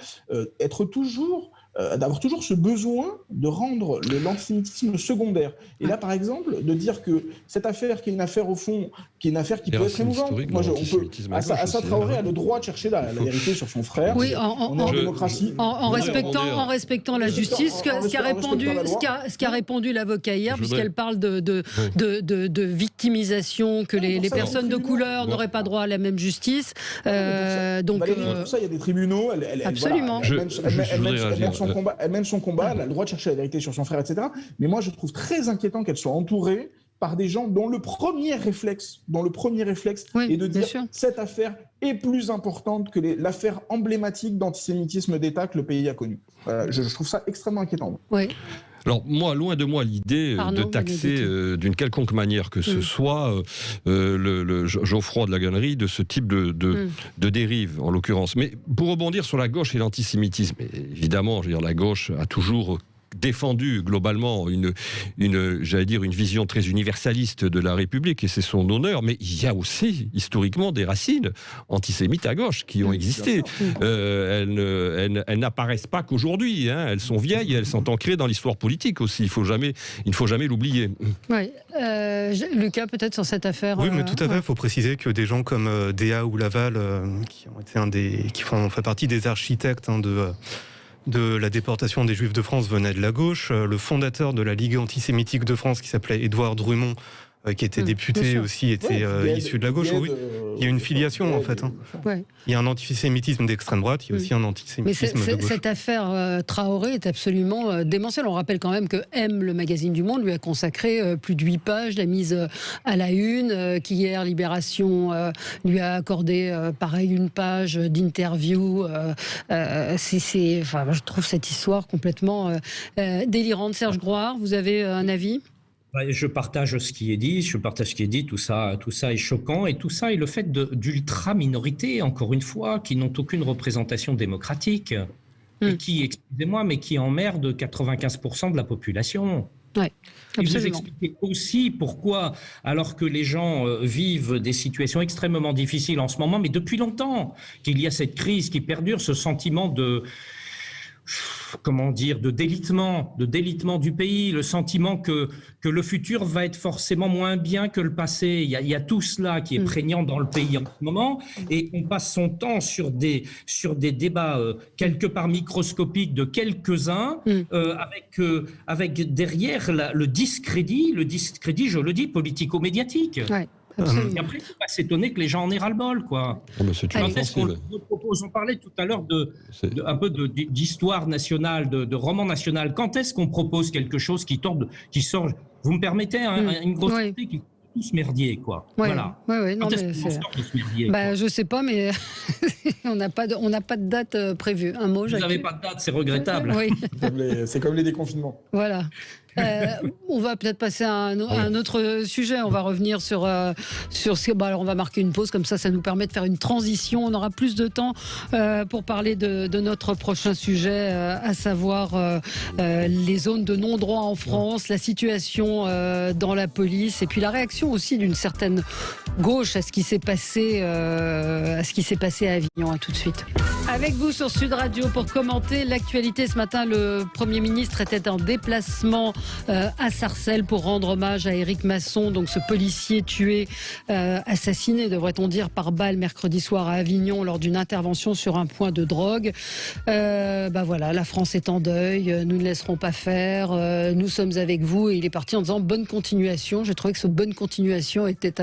être toujours d'avoir toujours ce besoin de rendre l'antisémitisme secondaire. Et là, par exemple, de dire que cette affaire, qui est une affaire au fond, qui est une affaire qui peut être émouvante. Moi, Assa Traoré a le droit de chercher la vérité sur son frère. Oui, on est en démocratie. En respectant la justice, ce qu'a répondu l'avocat hier, puisqu'elle parle de victimisation, que les personnes de couleur n'auraient pas droit à la même justice. Donc, pour ça, il y a des tribunaux. Absolument. Elle mène son combat, elle a le droit de chercher la vérité sur son frère, etc. Mais moi, je trouve très inquiétant qu'elle soit entourée par des gens dont le premier réflexe est de dire cette affaire est plus importante que l'affaire emblématique d'antisémitisme d'État que le pays a connue. Je trouve ça extrêmement inquiétant. Oui. Alors moi, loin de moi l'idée de taxer d'une quelconque manière que ce soit le Geoffroy de la Gonnerie de ce type de dérive, en l'occurrence. Mais pour rebondir sur la gauche et l'antisémitisme, évidemment, je veux dire, la gauche a toujours défendu globalement une vision très universaliste de la République, et c'est son honneur, mais il y a aussi historiquement des racines antisémites à gauche qui ont existé. Elles n'apparaissent pas qu'aujourd'hui, hein. Elles sont vieilles et elles sont ancrées dans l'histoire politique aussi, il ne faut jamais l'oublier. Oui. Lucas, peut-être sur cette affaire. Oui, mais tout à fait, il faut préciser que des gens comme Déa ou Laval, qui ont été qui font fait partie des architectes de la déportation des Juifs de France, venait de la gauche. Le fondateur de la Ligue antisémitique de France, qui s'appelait Édouard Drummond, qui était député aussi, était issu de la gauche. Oui. Il y a une filiation, en fait. Ouais. Il y a un antisémitisme d'extrême droite, il y a aussi un antisémitisme de gauche. Cette affaire Traoré est absolument démentielle. On rappelle quand même que M, le magazine du Monde, lui a consacré plus de 8 pages, l'a mise à la une, qu'hier Libération lui a accordé pareil une page d'interview. Je trouve cette histoire complètement délirante. Serge Groard, vous avez un avis ? Je partage ce qui est dit, tout ça est choquant, et tout ça est le fait d'ultra-minorités, encore une fois, qui n'ont aucune représentation démocratique, et qui, excusez-moi, mais qui emmerdent 95% de la population. Ouais, et vous expliquez aussi pourquoi, alors que les gens vivent des situations extrêmement difficiles en ce moment, mais depuis longtemps, qu'il y a cette crise qui perdure, ce sentiment de délitement du pays, le sentiment que le futur va être forcément moins bien que le passé. Il y a tout cela qui est prégnant dans le pays en ce moment, et on passe son temps sur des débats quelque part microscopiques de quelques-uns, avec derrière le discrédit, je le dis, politico-médiatique. Ouais. Et après, il ne faut pas s'étonner que les gens en aient ras-le-bol, quoi. On parlait tout à l'heure un peu d'histoire nationale, de roman national. Quand est-ce qu'on propose quelque chose qui sort, vous me permettez, une grosse idée qui tout ce merdier, quoi. Voilà. Non, mais je sais pas, mais on n'a pas de date prévue. Un mot, Vous n'avez pas de date, c'est regrettable. Oui. C'est comme les déconfinements. Voilà. On va peut-être passer à un autre sujet. On va revenir sur ce. Alors on va marquer une pause, comme ça nous permet de faire une transition. On aura plus de temps pour parler de notre prochain sujet, à savoir les zones de non-droit en France, la situation dans la police, et puis la réaction aussi d'une certaine gauche à ce qui s'est passé à Avignon. À tout de suite. Avec vous sur Sud Radio pour commenter l'actualité. Ce matin, le Premier ministre était en déplacement à Sarcelles pour rendre hommage à Éric Masson, donc ce policier tué, assassiné, devrait-on dire, par balle mercredi soir à Avignon lors d'une intervention sur un point de drogue. Voilà, la France est en deuil, nous ne laisserons pas faire, nous sommes avec vous. Et il est parti en disant bonne continuation. J'ai trouvé que ce bonne continuation était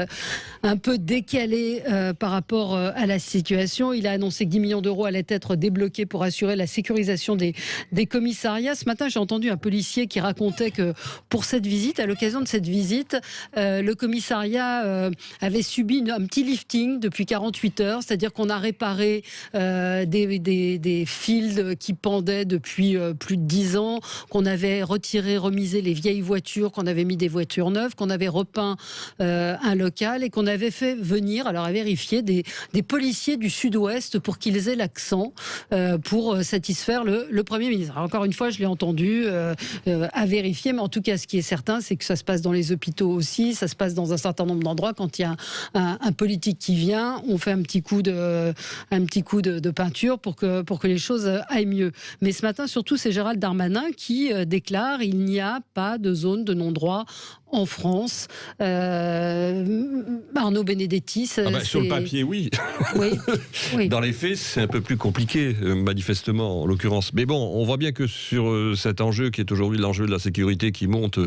un peu décalé par rapport à la situation. Il a annoncé que 10 millions d'euros allaient être débloqués pour assurer la sécurisation des commissariats. Ce matin, j'ai entendu un policier qui racontait que pour cette visite, à l'occasion de cette visite, le commissariat avait subi un petit lifting depuis 48 heures, c'est-à-dire qu'on a réparé des fils qui pendaient depuis plus de 10 ans, qu'on avait remisé les vieilles voitures, qu'on avait mis des voitures neuves, qu'on avait repeint un local et qu'on avait fait venir, alors à vérifier, des policiers du Sud-Ouest pour qu'ils aient l'accent puissant pour satisfaire le Premier ministre. Alors, encore une fois, je l'ai entendu, à vérifier, mais en tout cas, ce qui est certain, c'est que ça se passe dans les hôpitaux aussi, ça se passe dans un certain nombre d'endroits. Quand il y a un politique qui vient, on fait un petit coup de peinture pour que les choses aillent mieux. Mais ce matin, surtout, c'est Gérald Darmanin qui déclare il n'y a pas de zone de non-droit en France. Arnaud Benedetti, sur le papier, oui. Oui. Dans les faits, c'est un peu plus compliqué, manifestement, en l'occurrence. Mais bon, on voit bien que sur cet enjeu, qui est aujourd'hui l'enjeu de la sécurité, qui monte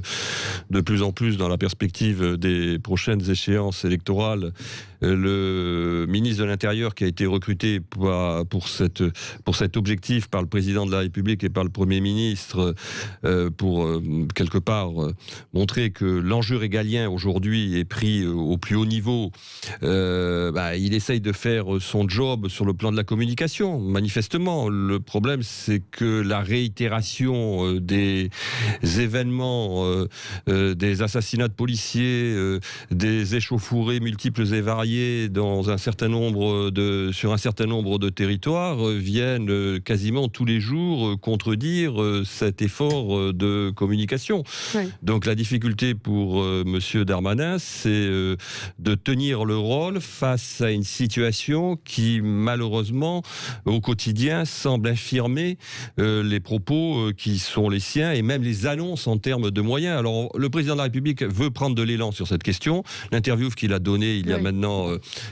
de plus en plus dans la perspective des prochaines échéances électorales, le ministre de l'Intérieur qui a été recruté pour cet objectif par le président de la République et par le Premier ministre, pour quelque part montrer que l'enjeu régalien aujourd'hui est pris au plus haut niveau. Il essaye de faire son job sur le plan de la communication, manifestement. Le problème, c'est que la réitération des événements, des assassinats de policiers, des échauffourées multiples et variées sur un certain nombre de territoires viennent quasiment tous les jours contredire cet effort de communication. Oui. Donc la difficulté pour Monsieur Darmanin, c'est de tenir le rôle face à une situation qui, malheureusement, au quotidien, semble infirmer les propos qui sont les siens et même les annonces en termes de moyens. Alors, le président de la République veut prendre de l'élan sur cette question. L'interview qu'il a donnée il y a maintenant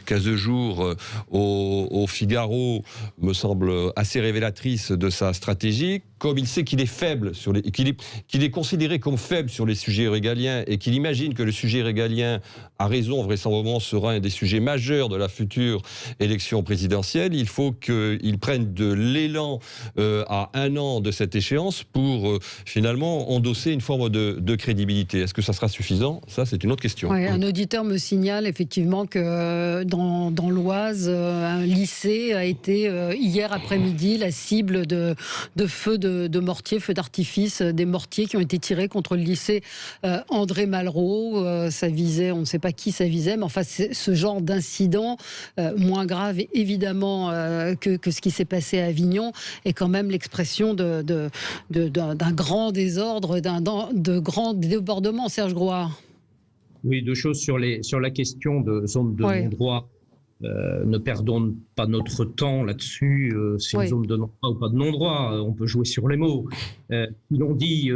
15 jours au Figaro me semble assez révélatrice de sa stratégie. Comme il sait qu'il est faible, qu'il est considéré comme faible sur les sujets régaliens et qu'il imagine que le sujet régalien, à raison, vraisemblablement, sera un des sujets majeurs de la future élection présidentielle, il faut qu'il prenne de l'élan à 1 an de cette échéance pour finalement endosser une forme de crédibilité. Est-ce que ça sera suffisant ? Ça, c'est une autre question. Oui, un auditeur me signale effectivement que dans l'Oise, un lycée a été hier après-midi la cible de feux de mortiers, feux d'artifice, des mortiers qui ont été tirés contre le lycée André Malraux. Ça visait, on ne sait pas qui ça visait, mais enfin ce genre d'incident, moins grave évidemment que ce qui s'est passé à Avignon, est quand même l'expression d'un grand désordre, de grands débordements. Serge Grouard. Oui, 2 choses sur la question de zone de non-droit. Ne perdons pas notre temps là-dessus, c'est une zone de non-droit ou pas de non-droit, on peut jouer sur les mots. Ils l'ont dit,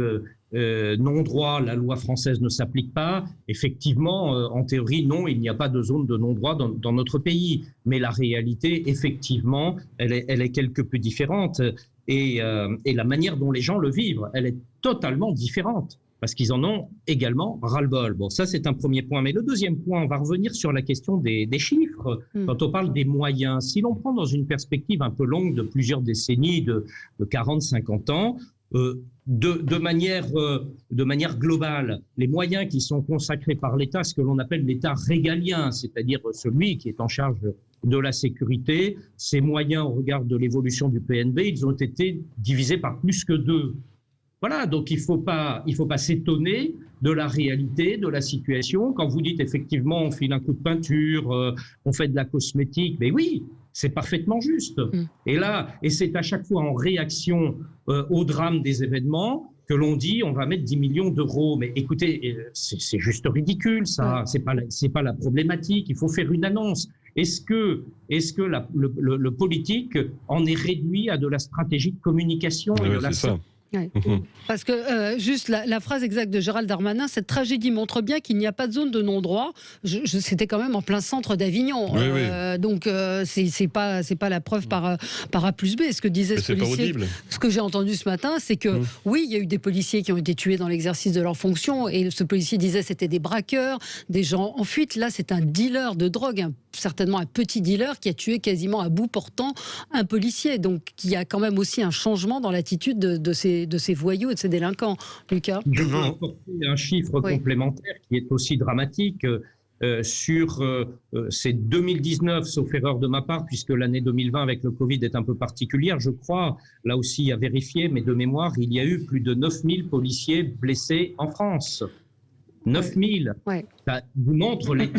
non-droit, la loi française ne s'applique pas. Effectivement, en théorie, non, il n'y a pas de zone de non-droit dans notre pays. Mais la réalité, effectivement, elle est quelque peu différente. Et la manière dont les gens le vivent, elle est totalement différente. Parce qu'ils en ont également ras-le-bol. Bon, ça, c'est un premier point. Mais le deuxième point, on va revenir sur la question des chiffres. Quand on parle des moyens, si l'on prend dans une perspective un peu longue de plusieurs décennies, de 40-50 ans, de manière globale, les moyens qui sont consacrés par l'État, ce que l'on appelle l'État régalien, c'est-à-dire celui qui est en charge de la sécurité, ces moyens au regard de l'évolution du PNB, ils ont été divisés par plus que 2. Voilà, donc il faut pas s'étonner de la réalité, de la situation. Quand vous dites effectivement on file un coup de peinture, on fait de la cosmétique, mais oui, c'est parfaitement juste. Et c'est à chaque fois en réaction au drame des événements que l'on dit on va mettre 10 millions d'euros. Mais écoutez, c'est juste ridicule ça, c'est pas la problématique, il faut faire une annonce. Est-ce que le politique en est réduit à de la stratégie de communication et de la... Ouais. Parce que juste la phrase exacte de Gérald Darmanin, cette tragédie montre bien qu'il n'y a pas de zone de non-droit. C'était quand même en plein centre d'Avignon, donc c'est pas la preuve par A plus B. Ce que disait ce policier, ce que j'ai entendu ce matin, c'est que oui, il y a eu des policiers qui ont été tués dans l'exercice de leur fonction, et ce policier disait c'était des braqueurs, des gens en fuite. Là, c'est un dealer de drogue, certainement un petit dealer qui a tué quasiment à bout portant un policier. Donc il y a quand même aussi un changement dans l'attitude de ces voyous et de ces délinquants. Lucas ? Je veux apporter un chiffre complémentaire qui est aussi dramatique. C'est 2019, sauf erreur de ma part, puisque l'année 2020 avec le Covid est un peu particulière, je crois, là aussi à vérifier, mais de mémoire, il y a eu plus de 9000 policiers blessés en France. 9000 Ça vous montre les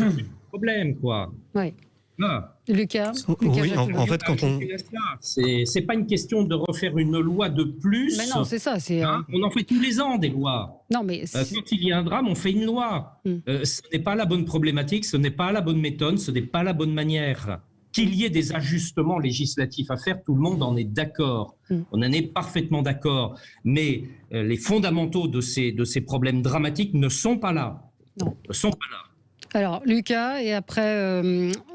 problèmes, quoi. Lucas, oui, en fait, quand on... C'est pas une question de refaire une loi de plus. Mais non, c'est ça. On en fait tous les ans des lois. Non, mais quand il y a un drame, on fait une loi. Ce n'est pas la bonne problématique, ce n'est pas la bonne méthode, ce n'est pas la bonne manière. Qu'il y ait des ajustements législatifs à faire, tout le monde en est d'accord. On en est parfaitement d'accord. Mais les fondamentaux de ces problèmes dramatiques ne sont pas là. Non. Ne sont pas là. Alors, Lucas, et après,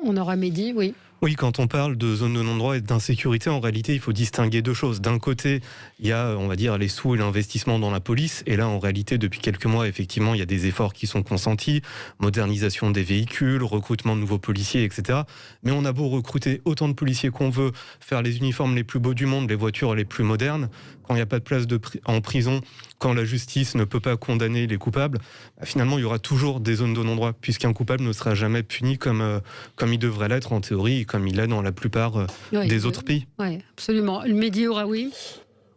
on aura Mehdi, oui. Oui, quand on parle de zone de non-droit et d'insécurité, en réalité, il faut distinguer deux choses. D'un côté, il y a, on va dire, les sous et l'investissement dans la police. Et là, en réalité, depuis quelques mois, effectivement, il y a des efforts qui sont consentis. Modernisation des véhicules, recrutement de nouveaux policiers, etc. Mais on a beau recruter autant de policiers qu'on veut, faire les uniformes les plus beaux du monde, les voitures les plus modernes, quand il n'y a pas de place en prison, quand la justice ne peut pas condamner les coupables, finalement, il y aura toujours des zones de non-droit, puisqu'un coupable ne sera jamais puni comme il devrait l'être en théorie, comme il l'est dans la plupart des autres pays. Oui, absolument. Le Mehdi Aouraoui.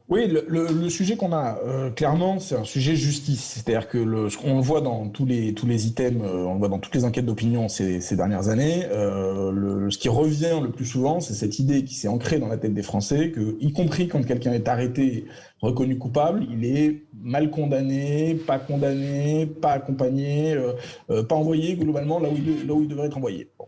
Oui, le sujet qu'on a, clairement, c'est un sujet justice. C'est-à-dire que ce qu'on voit dans tous les items, on le voit dans toutes les enquêtes d'opinion ces dernières années, ce qui revient le plus souvent, c'est cette idée qui s'est ancrée dans la tête des Français, que, y compris quand quelqu'un est arrêté, reconnu coupable, il est mal condamné, pas accompagné, pas envoyé globalement là où il devrait être envoyé. Bon.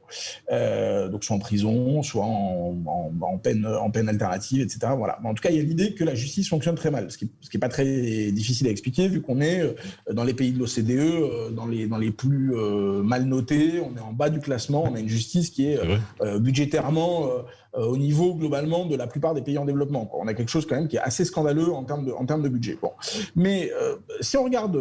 Donc soit en prison, soit en peine alternative, etc. Voilà. Mais en tout cas, il y a l'idée que la justice fonctionne très mal, ce qui est pas très difficile à expliquer vu qu'on est dans les pays de l'OCDE, dans les plus mal notés, on est en bas du classement, on a une justice qui est budgétairement au niveau globalement de la plupart des pays en développement. On a quelque chose quand même qui est assez scandaleux en termes de budget. Bon. Mais si on regarde,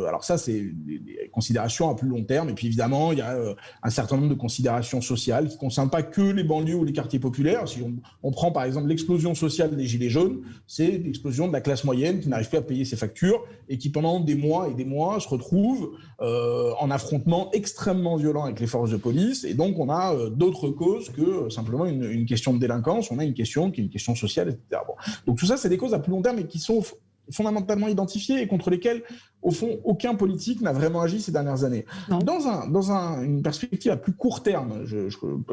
alors ça c'est des considérations à plus long terme, et puis évidemment il y a un certain nombre de considérations sociales qui ne concernent pas que les banlieues ou les quartiers populaires. Si on prend par exemple l'explosion sociale des Gilets jaunes, c'est l'explosion de la classe moyenne qui n'arrive plus à payer ses factures et qui pendant des mois et des mois se retrouve en affrontement extrêmement violent avec les forces de police, et donc on a d'autres causes que simplement une question de délinquance, on a une question qui est une question sociale, etc. Bon. Donc tout ça, c'est des causes à plus long terme et qui sont fondamentalement identifiées et contre lesquelles, au fond, aucun politique n'a vraiment agi ces dernières années. Non. Dans une perspective à plus court terme, je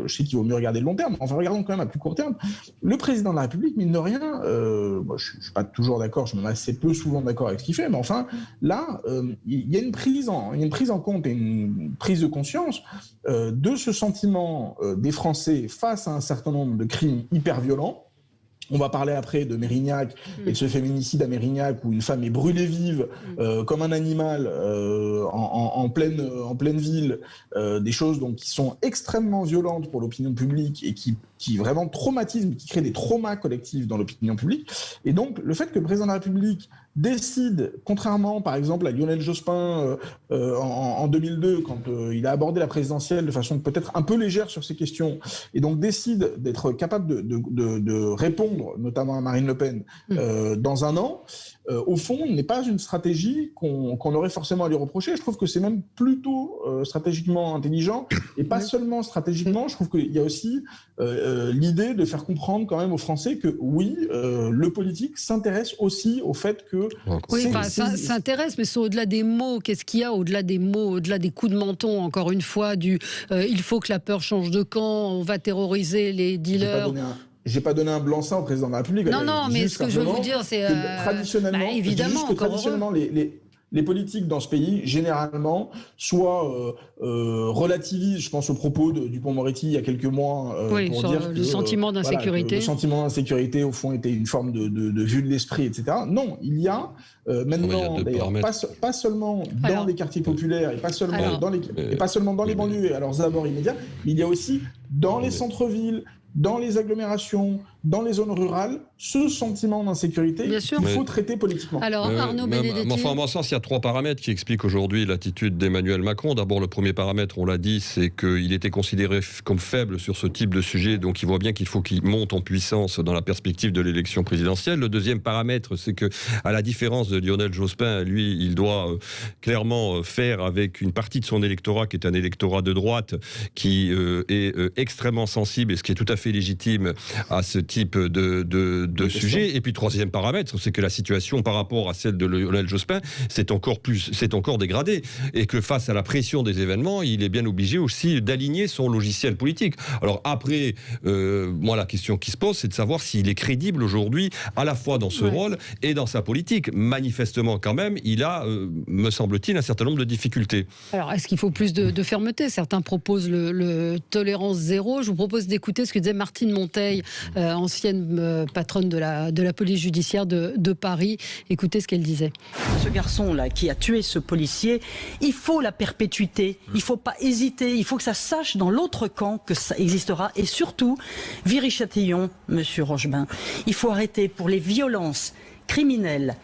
sais qu'il vaut mieux regarder le long terme, enfin regardons quand même à plus court terme, le président de la République, mine de rien, je ne suis pas toujours d'accord, je suis même assez peu souvent d'accord avec ce qu'il fait, mais enfin, là, il y a une prise en compte et une prise de conscience de ce sentiment des Français face à un certain nombre de crimes hyper violents. On va parler après de Mérignac et de ce féminicide à Mérignac où une femme est brûlée vive comme un animal en pleine ville, des choses donc qui sont extrêmement violentes pour l'opinion publique et qui vraiment traumatisent, qui créent des traumas collectifs dans l'opinion publique. Et donc le fait que le président de la République décide, contrairement par exemple à Lionel Jospin en 2002, quand il a abordé la présidentielle de façon peut-être un peu légère sur ces questions, et donc décide d'être capable de répondre notamment à Marine Le Pen dans un an, au fond, n'est pas une stratégie qu'on aurait forcément à lui reprocher. Je trouve que c'est même plutôt stratégiquement intelligent, et pas seulement stratégiquement. Je trouve qu'il y a aussi l'idée de faire comprendre quand même aux Français que oui, le politique s'intéresse aussi au fait que... Oui, ça s'intéresse, mais c'est au-delà des mots. Qu'est-ce qu'il y a au-delà des mots, au-delà des coups de menton, encore une fois, il faut que la peur change de camp, on va terroriser les dealers... J'ai pas donné un blanc-seing au président de la République. Non, mais ce que je veux vous dire, c'est traditionnellement, traditionnellement les politiques dans ce pays, généralement, soit relativisent, je pense au propos de Dupond-Moretti il y a quelques mois, pour dire le sentiment d'insécurité. Le sentiment d'insécurité, au fond, était une forme de vue de l'esprit, etc. Non, il y a maintenant, d'ailleurs, pas seulement dans les quartiers populaires et pas seulement dans les banlieues et à leurs abords immédiats, mais il y a aussi dans les centres-villes, dans les agglomérations, dans les zones rurales, ce sentiment d'insécurité qu'il faut traiter politiquement. Alors, Arnaud Benedetti... Enfin, à mon sens, il y a trois paramètres qui expliquent aujourd'hui l'attitude d'Emmanuel Macron. D'abord, le premier paramètre, on l'a dit, c'est qu'il était considéré comme faible sur ce type de sujet, donc il voit bien qu'il faut qu'il monte en puissance dans la perspective de l'élection présidentielle. Le deuxième paramètre, c'est que, à la différence de Lionel Jospin, lui, il doit clairement faire avec une partie de son électorat, qui est un électorat de droite, qui est extrêmement sensible, et ce qui est tout à fait légitime, à ce type de sujet. Et puis troisième paramètre, c'est que la situation par rapport à celle de Lionel Jospin, c'est encore dégradé, et que face à la pression des événements, il est bien obligé aussi d'aligner son logiciel politique. Alors après, moi la question qui se pose, c'est de savoir s'il est crédible aujourd'hui, à la fois dans ce rôle et dans sa politique. Manifestement quand même, il a, me semble-t-il, un certain nombre de difficultés. Alors est-ce qu'il faut plus de fermeté? Certains proposent le tolérance zéro. Je vous propose d'écouter ce que disait Martine Monteil, ancienne patronne de la police judiciaire de Paris. Écoutez ce qu'elle disait. Ce garçon-là qui a tué ce policier, il faut la perpétuité, il ne faut pas hésiter, il faut que ça sache dans l'autre camp que ça existera. Et surtout, Viry-Châtillon, monsieur Rochebin, il faut arrêter pour les violences criminelles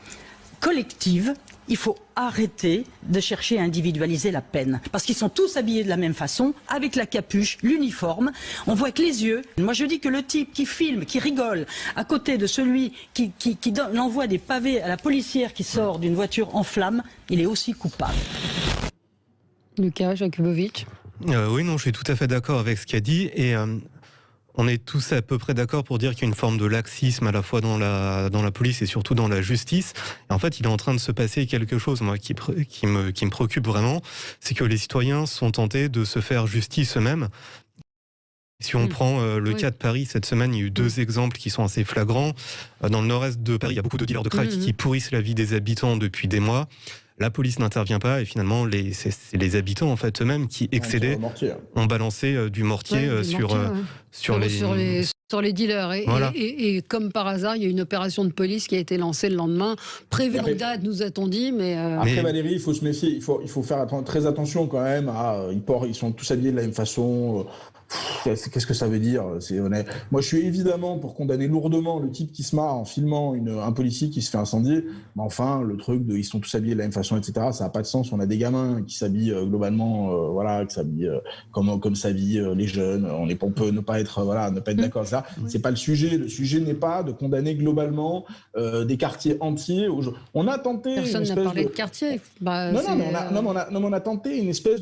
collectives. Il faut arrêter de chercher à individualiser la peine. Parce qu'ils sont tous habillés de la même façon, avec la capuche, l'uniforme. On voit que les yeux. Moi, je dis que le type qui filme, qui rigole, à côté de celui qui envoie des pavés à la policière qui sort d'une voiture en flammes, il est aussi coupable. Lucas Jakubowicz. Oui, non, je suis tout à fait d'accord avec ce qu'il a dit. Et on est tous à peu près d'accord pour dire qu'il y a une forme de laxisme à la fois dans la police et surtout dans la justice. Et en fait, il est en train de se passer quelque chose, moi, qui me préoccupe vraiment, c'est que les citoyens sont tentés de se faire justice eux-mêmes. Si on prend le cas de Paris, cette semaine, il y a eu deux exemples qui sont assez flagrants. Dans le nord-est de Paris, il y a beaucoup de dealers de crack qui pourrissent la vie des habitants depuis des mois. La police n'intervient pas et finalement, c'est les habitants en fait eux-mêmes qui excédaient, ont balancé du mortier sur les dealers. Et comme par hasard, il y a une opération de police qui a été lancée le lendemain. Prévue en date, nous a-t-on dit, mais... Après Valérie, il faut se méfier, il faut faire très attention quand même. Ils sont tous habillés de la même façon. Qu'est-ce que ça veut dire? Moi, je suis évidemment pour condamner lourdement le type qui se marre en filmant un policier qui se fait incendier. Mais enfin, le truc de ils sont tous habillés de la même façon, etc., ça n'a pas de sens. On a des gamins qui s'habillent globalement, qui s'habillent comme s'habillent les jeunes. On peut ne pas être d'accord. Ça, c'est pas le sujet. Le sujet n'est pas de condamner globalement des quartiers entiers. On a tenté. Personne n'a parlé de quartier. On a tenté une espèce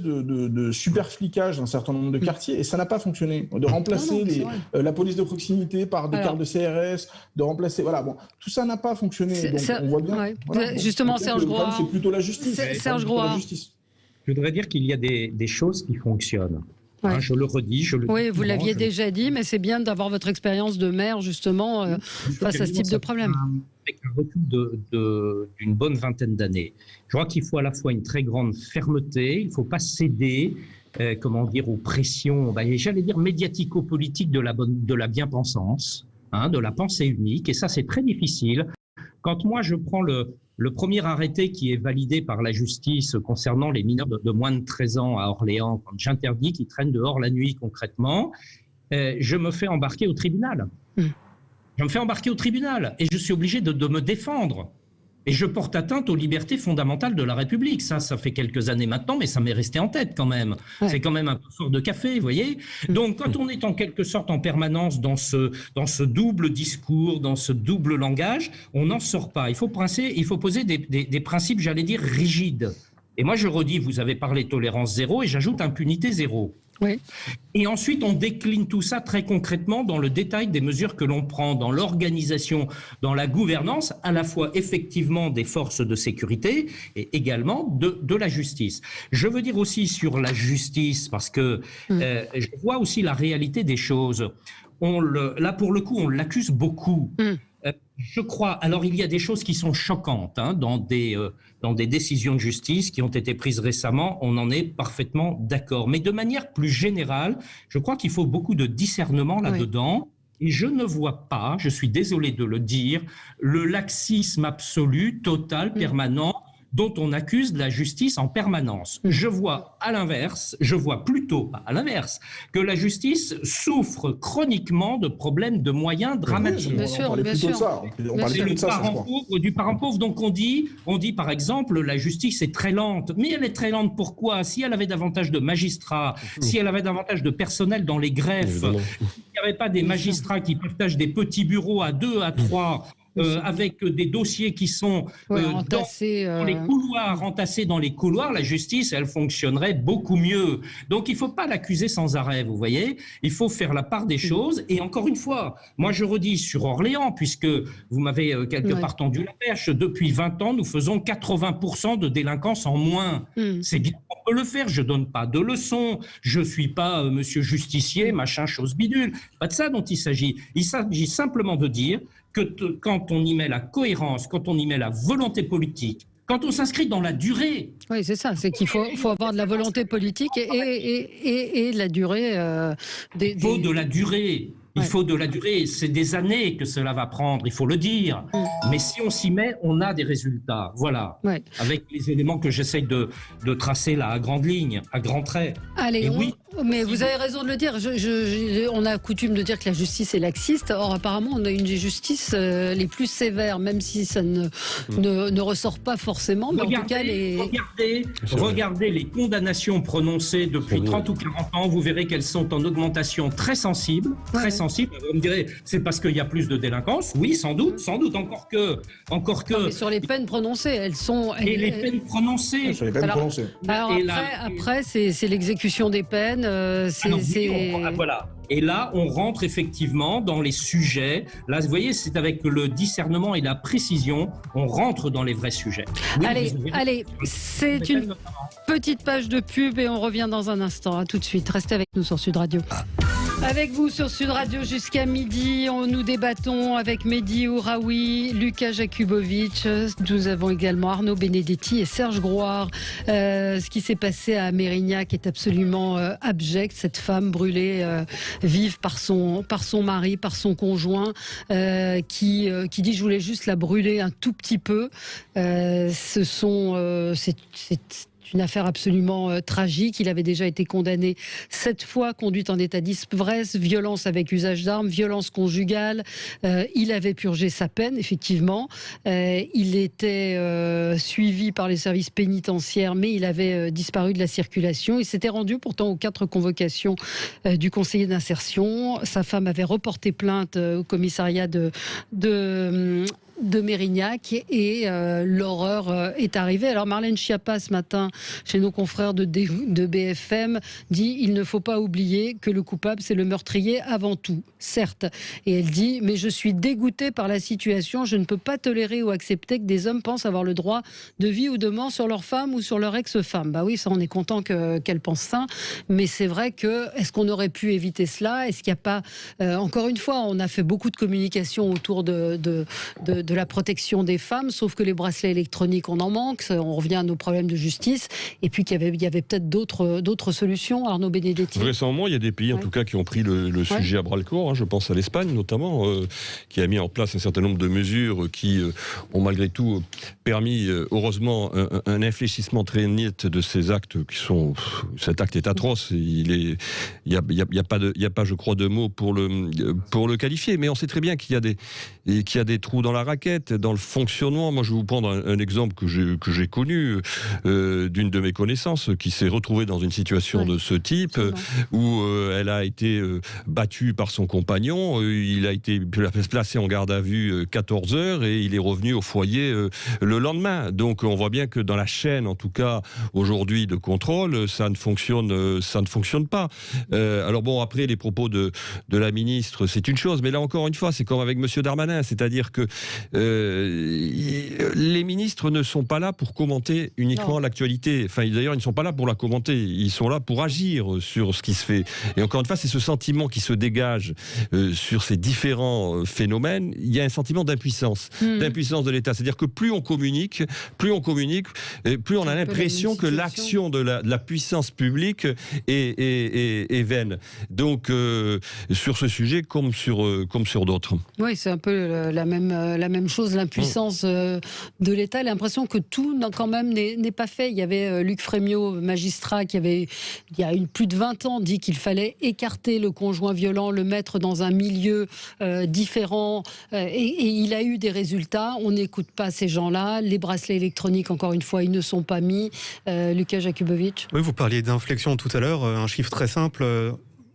de super flicage d'un certain nombre de quartiers et ça n'a pas fonctionné. De remplacer la police de proximité par des cartes de CRS, de remplacer. Voilà, bon, tout ça n'a pas fonctionné. Donc on voit bien. Ouais. Voilà, justement, Serge Groin. C'est plutôt la justice. Serge Groin. Je voudrais dire qu'il y a des choses qui fonctionnent. Ouais. Hein, je le redis, Oui, vous l'aviez déjà dit, mais c'est bien d'avoir votre expérience de maire, justement, face à ce type de problème. Avec un recul d'une bonne vingtaine d'années. Je crois qu'il faut à la fois une très grande fermeté, il ne faut pas céder, aux pressions, j'allais dire médiatico-politiques de la bien-pensance, de la pensée unique, et ça c'est très difficile. Quand moi je prends le premier arrêté qui est validé par la justice concernant les mineurs de moins de 13 ans à Orléans, quand j'interdis qu'ils traînent dehors la nuit concrètement, je me fais embarquer au tribunal. Je me fais embarquer au tribunal et je suis obligé de me défendre. Et je porte atteinte aux libertés fondamentales de la République. Ça fait quelques années maintenant, mais ça m'est resté en tête quand même. Ouais. C'est quand même un peu fort de café, vous voyez. Donc, quand on est en quelque sorte en permanence dans ce double discours, dans ce double langage, on n'en sort pas. Il faut poser des principes, j'allais dire, rigides. Et moi, je redis, vous avez parlé tolérance zéro et j'ajoute impunité zéro. Oui. Et ensuite, on décline tout ça très concrètement dans le détail des mesures que l'on prend dans l'organisation, dans la gouvernance, à la fois effectivement des forces de sécurité et également de la justice. Je veux dire aussi sur la justice, parce que je vois aussi la réalité des choses. Là, pour le coup, on l'accuse beaucoup. Je crois, alors il y a des choses qui sont choquantes dans des décisions de justice qui ont été prises récemment, on en est parfaitement d'accord. Mais de manière plus générale, je crois qu'il faut beaucoup de discernement là-dedans. Et je ne vois pas, je suis désolé de le dire, le laxisme absolu, total, permanent, dont on accuse la justice en permanence. Je vois plutôt à l'inverse, que la justice souffre chroniquement de problèmes de moyens dramatiques. Bien sûr. C'est du parent pauvre. Donc on dit par exemple, la justice est très lente. Mais elle est très lente pourquoi? Si elle avait davantage de magistrats, si elle avait davantage de personnel dans les greffes, s'il n'y avait pas des magistrats qui partagent des petits bureaux à 2, à 3, avec des dossiers qui sont dans les couloirs, entassés dans les couloirs, la justice, elle fonctionnerait beaucoup mieux. Donc, il ne faut pas l'accuser sans arrêt, vous voyez. Il faut faire la part des choses. Et encore une fois, moi, je redis sur Orléans, puisque vous m'avez quelque part tendu la perche, depuis 20 ans, nous faisons 80% de délinquance en moins. C'est bien, on peut le faire. Je ne donne pas de leçons. Je ne suis pas monsieur justicier, machin, chose bidule. Pas de ça dont il s'agit. Il s'agit simplement de dire que quand on y met la cohérence, quand on y met la volonté politique, quand on s'inscrit dans la durée. Oui, c'est ça, c'est qu'il faut avoir de la volonté politique et de la durée. Il faut de la durée. Il faut de la durée. C'est des années que cela va prendre, il faut le dire. Mais si on s'y met, on a des résultats. Voilà. Avec les éléments que j'essaye de tracer là, à grande ligne, à grands traits. Allez, mais vous avez raison de le dire. On a coutume de dire que la justice est laxiste. Or, apparemment, on a une des justices les plus sévères, même si ça ne ressort pas forcément. Mais regardez, en tout cas, regardez les condamnations prononcées depuis 30 ou 40 ans. Vous verrez qu'elles sont en augmentation très sensible. Très sensible. Vous me direz, c'est parce qu'il y a plus de délinquance. Oui, sans doute. Encore que. Non, mais sur les peines prononcées, elles sont. Les peines prononcées. Sur les peines prononcées. Alors après, c'est l'exécution des peines. Voilà. Et là, on rentre effectivement dans les sujets. Là, vous voyez, c'est avec le discernement et la précision, on rentre dans les vrais sujets. Oui, allez, c'est une petite page de pub et on revient dans un instant. À tout de suite. Restez avec nous sur Sud Radio. Avec vous sur Sud Radio jusqu'à midi, nous débattons avec Mehdi Ouraoui, Lucas Jakubowicz. Nous avons également Arnaud Benedetti et Serge Grouard. Ce qui s'est passé à Mérignac est absolument abject. Cette femme brûlée vive par son mari, par son conjoint, qui dit je voulais juste la brûler un tout petit peu. C'est une affaire absolument tragique. Il avait déjà été condamné 7 fois, conduite en état d'ivresse, violence avec usage d'armes, violence conjugale. Il avait purgé sa peine, effectivement. Il était suivi par les services pénitentiaires, mais il avait disparu de la circulation. Il s'était rendu pourtant aux 4 convocations du conseiller d'insertion. Sa femme avait reporté plainte au commissariat de Mérignac et l'horreur est arrivée. Alors Marlène Schiappa ce matin chez nos confrères de BFM dit il ne faut pas oublier que le coupable c'est le meurtrier avant tout, certes, et elle dit mais je suis dégoûtée par la situation, je ne peux pas tolérer ou accepter que des hommes pensent avoir le droit de vie ou de mort sur leur femme ou sur leur ex-femme. Bah oui, ça on est content qu'elle pense ça, mais c'est vrai que est-ce qu'on aurait pu éviter cela? Est-ce qu'il n'y a pas encore une fois, on a fait beaucoup de communication autour de la protection des femmes, sauf que les bracelets électroniques, on en manque, on revient à nos problèmes de justice, et puis qu'il y avait peut-être d'autres solutions, Arnaud Benedetti. Récemment, il y a des pays, en tout cas, qui ont pris le sujet à bras-le-corps, je pense à l'Espagne notamment, qui a mis en place un certain nombre de mesures qui ont malgré tout permis, heureusement, un infléchissement très net de ces actes qui sont... Cet acte est atroce, il n'y a pas, je crois, de mots pour le qualifier, mais on sait très bien qu'il y a des trous dans la raquette, dans le fonctionnement. Moi, je vais vous prendre un exemple que j'ai connu d'une de mes connaissances qui s'est retrouvée dans une situation de ce type où elle a été battue par son compagnon. Il a été placé en garde à vue 14 heures et il est revenu au foyer le lendemain. Donc, on voit bien que dans la chaîne, en tout cas, aujourd'hui, de contrôle, ça ne fonctionne pas. Alors bon, après, les propos de la ministre, c'est une chose, mais là, encore une fois, c'est comme avec monsieur Darmanin, c'est-à-dire que les ministres ne sont pas là pour commenter uniquement l'actualité. Enfin, d'ailleurs, ils ne sont pas là pour la commenter. Ils sont là pour agir sur ce qui se fait. Et encore une fois, c'est ce sentiment qui se dégage sur ces différents phénomènes. Il y a un sentiment d'impuissance de l'État. C'est-à-dire que plus on communique, plus on a l'impression que l'action de la puissance publique est vaine. Donc, sur ce sujet, comme sur d'autres. Oui, c'est un peu la même chose, l'impuissance de l'État, l'impression que tout quand même n'est pas fait. Il y avait Luc Frémiot, magistrat, qui avait, il y a plus de 20 ans, dit qu'il fallait écarter le conjoint violent, le mettre dans un milieu différent, et il a eu des résultats. On n'écoute pas ces gens-là. Les bracelets électroniques, encore une fois, ils ne sont pas mis. Lucas Jakubowicz. Oui, vous parliez d'inflexion tout à l'heure, un chiffre très simple,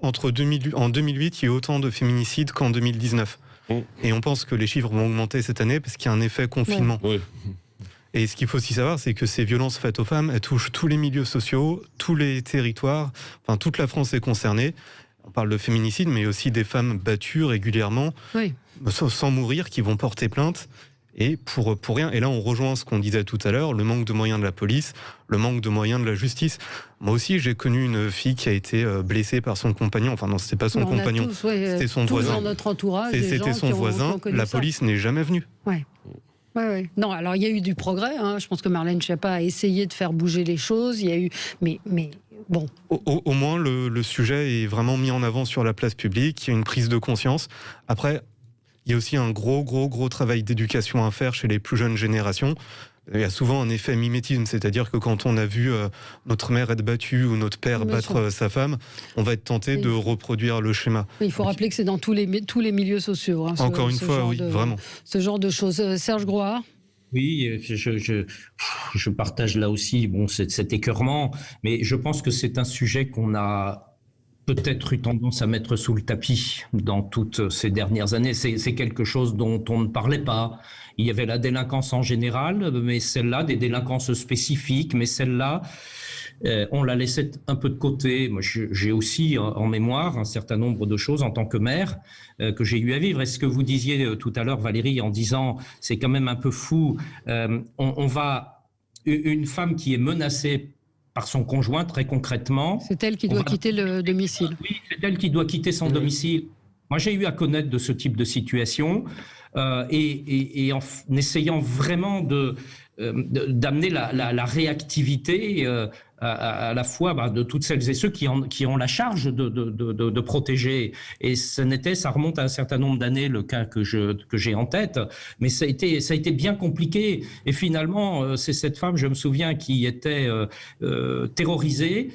en 2008, il y a eu autant de féminicides qu'en 2019. Et on pense que les chiffres vont augmenter cette année parce qu'il y a un effet confinement. Oui. Et ce qu'il faut aussi savoir, c'est que ces violences faites aux femmes, elles touchent tous les milieux sociaux, tous les territoires, enfin toute la France est concernée. On parle de féminicide, mais aussi des femmes battues régulièrement, sans mourir, qui vont porter plainte, et pour rien. Et là, on rejoint ce qu'on disait tout à l'heure, le manque de moyens de la police, le manque de moyens de la justice. Moi aussi, j'ai connu une fille qui a été blessée par son compagnon. Enfin non, c'était pas son compagnon, c'était son voisin. Dans notre entourage, c'était son voisin. La police n'est jamais venue. Ouais. Non, alors il y a eu du progrès. Je pense que Marlène Schiappa a essayé de faire bouger les choses. Il y a eu, mais bon. Au moins, le sujet est vraiment mis en avant sur la place publique. Il y a une prise de conscience. Après, il y a aussi un gros travail d'éducation à faire chez les plus jeunes générations. Il y a souvent un effet mimétisme, c'est-à-dire que quand on a vu notre mère être battue ou notre père battre sa femme, on va être tenté de reproduire le schéma. Il faut rappeler que c'est dans tous les milieux sociaux. Encore une fois, oui, vraiment. Ce genre de choses. Serge Groard. Oui, je partage là aussi cet écœurement, mais je pense que c'est un sujet qu'on a peut-être eu tendance à mettre sous le tapis dans toutes ces dernières années. C'est quelque chose dont on ne parlait pas. Il y avait la délinquance en général, mais celle-là, des délinquances spécifiques, mais celle-là, on la laissait un peu de côté. Moi, j'ai aussi en mémoire un certain nombre de choses en tant que maire que j'ai eu à vivre. Et ce que vous disiez tout à l'heure, Valérie, en disant c'est quand même un peu fou, une femme qui est menacée par son conjoint, très concrètement. C'est elle qui doit quitter le domicile. Oui, c'est elle qui doit quitter son domicile. Moi, j'ai eu à connaître de ce type de situation et en essayant vraiment d'amener la réactivité à la fois de toutes celles et ceux qui ont la charge de protéger. Et ça remonte à un certain nombre d'années, le cas que j'ai en tête, mais ça a été bien compliqué. Et finalement, c'est cette femme, je me souviens, qui était terrorisée,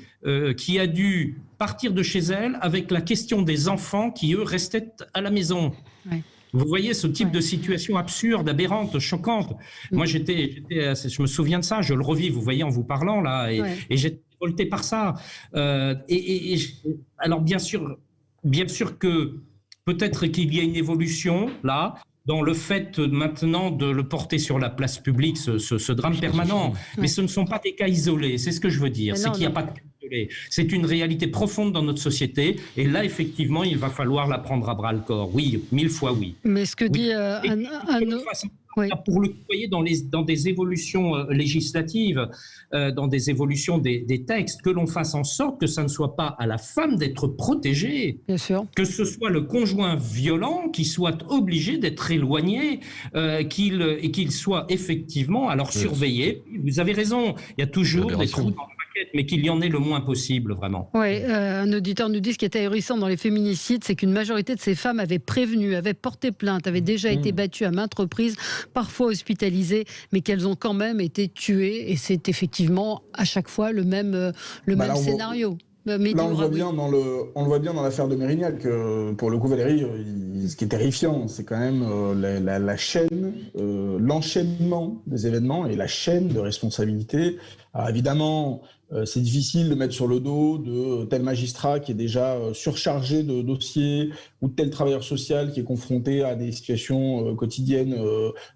qui a dû partir de chez elle avec la question des enfants qui, eux, restaient à la maison. Ouais. Vous voyez ce type de situation absurde, aberrante, choquante. Moi, je me souviens de ça, je le revis, vous voyez, en vous parlant là, et j'étais révolté par ça. Alors, bien sûr que peut-être qu'il y a une évolution là, dans le fait maintenant de le porter sur la place publique, ce drame permanent. Mais ce ne sont pas des cas isolés, c'est ce que je veux dire. C'est qu'il n'y a pas de cas isolés. C'est une réalité profonde dans notre société. Et là, effectivement, il va falloir la prendre à bras-le-corps. Oui, 1000 fois oui. Mais ce que dit pour le voyez dans des évolutions législatives, dans des évolutions des textes, que l'on fasse en sorte que ça ne soit pas à la femme d'être protégée, bien sûr, que ce soit le conjoint violent qui soit obligé d'être éloigné, qu'il soit effectivement alors surveillé. Vous avez raison, il y a toujours des trous dans la raquette, mais qu'il y en ait le moins possible, vraiment. Oui, un auditeur nous dit ce qui est ahurissant dans les féminicides, c'est qu'une majorité de ces femmes avaient prévenu, avaient porté plainte, avaient déjà été battues à maintes reprises, parfois hospitalisées, mais qu'elles ont quand même été tuées. Et c'est effectivement à chaque fois le même scénario. Là, on le voit bien dans l'affaire de Mérignac. Pour le coup, Valérie, ce qui est terrifiant, c'est quand même la chaîne, l'enchaînement des événements et la chaîne de responsabilité. Alors évidemment, c'est difficile de mettre sur le dos de tel magistrat qui est déjà surchargé de dossiers ou de tel travailleur social qui est confronté à des situations quotidiennes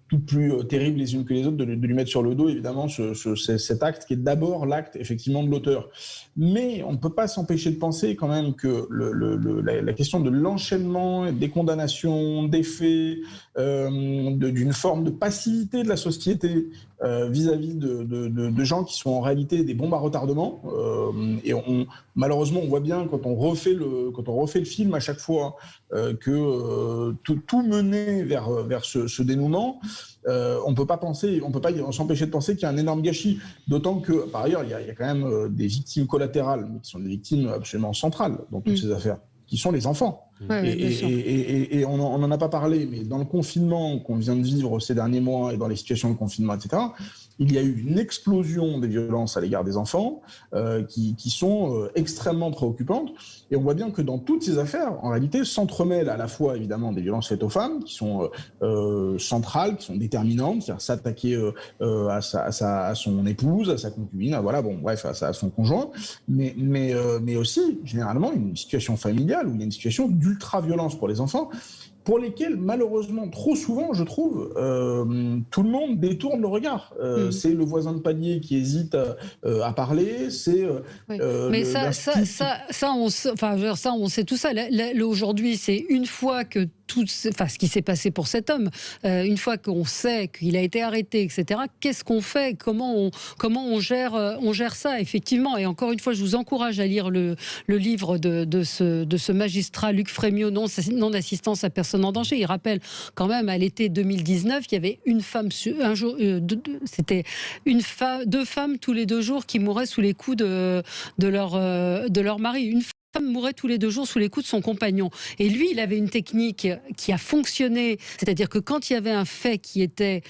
toutes plus terribles les unes que les autres, de lui mettre sur le dos évidemment cet acte qui est d'abord l'acte effectivement de l'auteur. Mais on ne peut pas s'empêcher de penser quand même que la question de l'enchaînement, des condamnations, des faits, d'une forme de passivité de la société vis-à-vis de gens qui sont en réalité des bombes à retardement. Et malheureusement, on voit bien quand on refait le film à chaque fois que tout menait vers ce dénouement. On peut pas s'empêcher de penser qu'il y a un énorme gâchis. D'autant que, par ailleurs, il y a quand même des victimes collatérales, mais qui sont des victimes absolument centrales dans toutes ces affaires, qui sont les enfants. Et on n'en a pas parlé, mais dans le confinement qu'on vient de vivre ces derniers mois et dans les situations de confinement, etc., il y a eu une explosion des violences à l'égard des enfants qui sont extrêmement préoccupantes. Et on voit bien que dans toutes ces affaires, en réalité, s'entremêlent à la fois, évidemment, des violences faites aux femmes, qui sont centrales, qui sont déterminantes, c'est-à-dire s'attaquer à son épouse, à sa concubine, à son conjoint, mais aussi, généralement, une situation familiale où il y a une situation d'ultra-violence pour les enfants pour lesquels, malheureusement, trop souvent, je trouve, tout le monde détourne le regard. C'est le voisin de palier qui hésite à parler, c'est... Mais ça, on sait tout ça. Aujourd'hui, c'est une fois que ce qui s'est passé pour cet homme, une fois qu'on sait qu'il a été arrêté, etc., qu'est-ce qu'on fait? Comment on gère ça, effectivement? Et encore une fois, je vous encourage à lire le livre de ce magistrat Luc Frémiot, non-assistance à personne en danger. Il rappelle quand même à l'été 2019 qu'il y avait une femme, c'était deux femmes tous les 2 jours qui mouraient sous les coups de leur mari. Une femme mourait tous les 2 jours sous les coups de son compagnon. Et lui, il avait une technique qui a fonctionné, c'est-à-dire que quand il y avait un fait qui était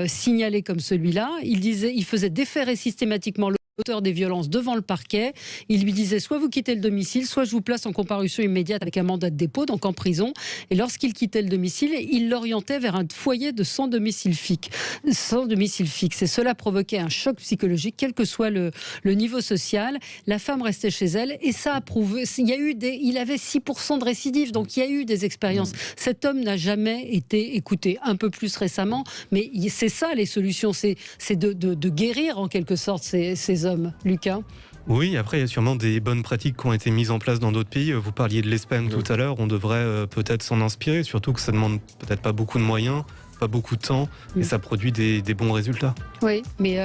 signalé comme celui-là, il faisait déférer systématiquement l'auteur des violences devant le parquet. Il lui disait soit vous quittez le domicile, soit je vous place en comparution immédiate avec un mandat de dépôt, donc en prison. Et lorsqu'il quittait le domicile, il l'orientait vers un foyer de sans domicile fixe. Et cela provoquait un choc psychologique, quel que soit le niveau social. La femme restait chez elle et ça a prouvé. Il avait 6% de récidive, donc il y a eu des expériences. Cet homme n'a jamais été écouté, un peu plus récemment, mais c'est ça les solutions, c'est de guérir en quelque sorte ces hommes. Lucas? Oui, après, il y a sûrement des bonnes pratiques qui ont été mises en place dans d'autres pays. Vous parliez de l'Espagne tout à l'heure, on devrait peut-être s'en inspirer, surtout que ça demande peut-être pas beaucoup de moyens, pas beaucoup de temps, et ça produit des bons résultats. Oui, mais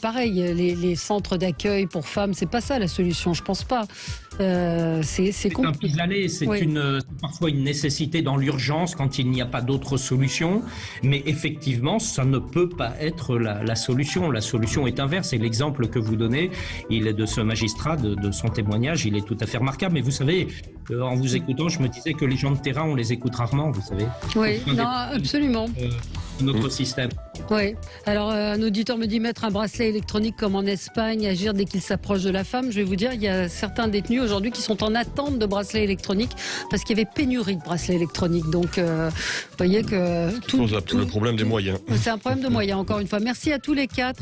pareil, les centres d'accueil pour femmes, c'est pas ça la solution, je pense pas. C'est un pis-aller, c'est parfois une nécessité dans l'urgence quand il n'y a pas d'autre solution, mais effectivement, ça ne peut pas être la solution. La solution est inverse, et l'exemple que vous donnez, il est de ce magistrat, de son témoignage, il est tout à fait remarquable. Mais vous savez, en vous écoutant, je me disais que les gens de terrain, on les écoute rarement, vous savez. Oui, non, absolument. Notre système. Oui. Alors, un auditeur me dit mettre un bracelet électronique comme en Espagne, agir dès qu'il s'approche de la femme. Je vais vous dire, il y a certains détenus aujourd'hui qui sont en attente de bracelets électroniques parce qu'il y avait pénurie de bracelets électroniques. Donc, vous voyez que le problème des moyens. C'est un problème de moyens, encore une fois. Merci à tous les 4.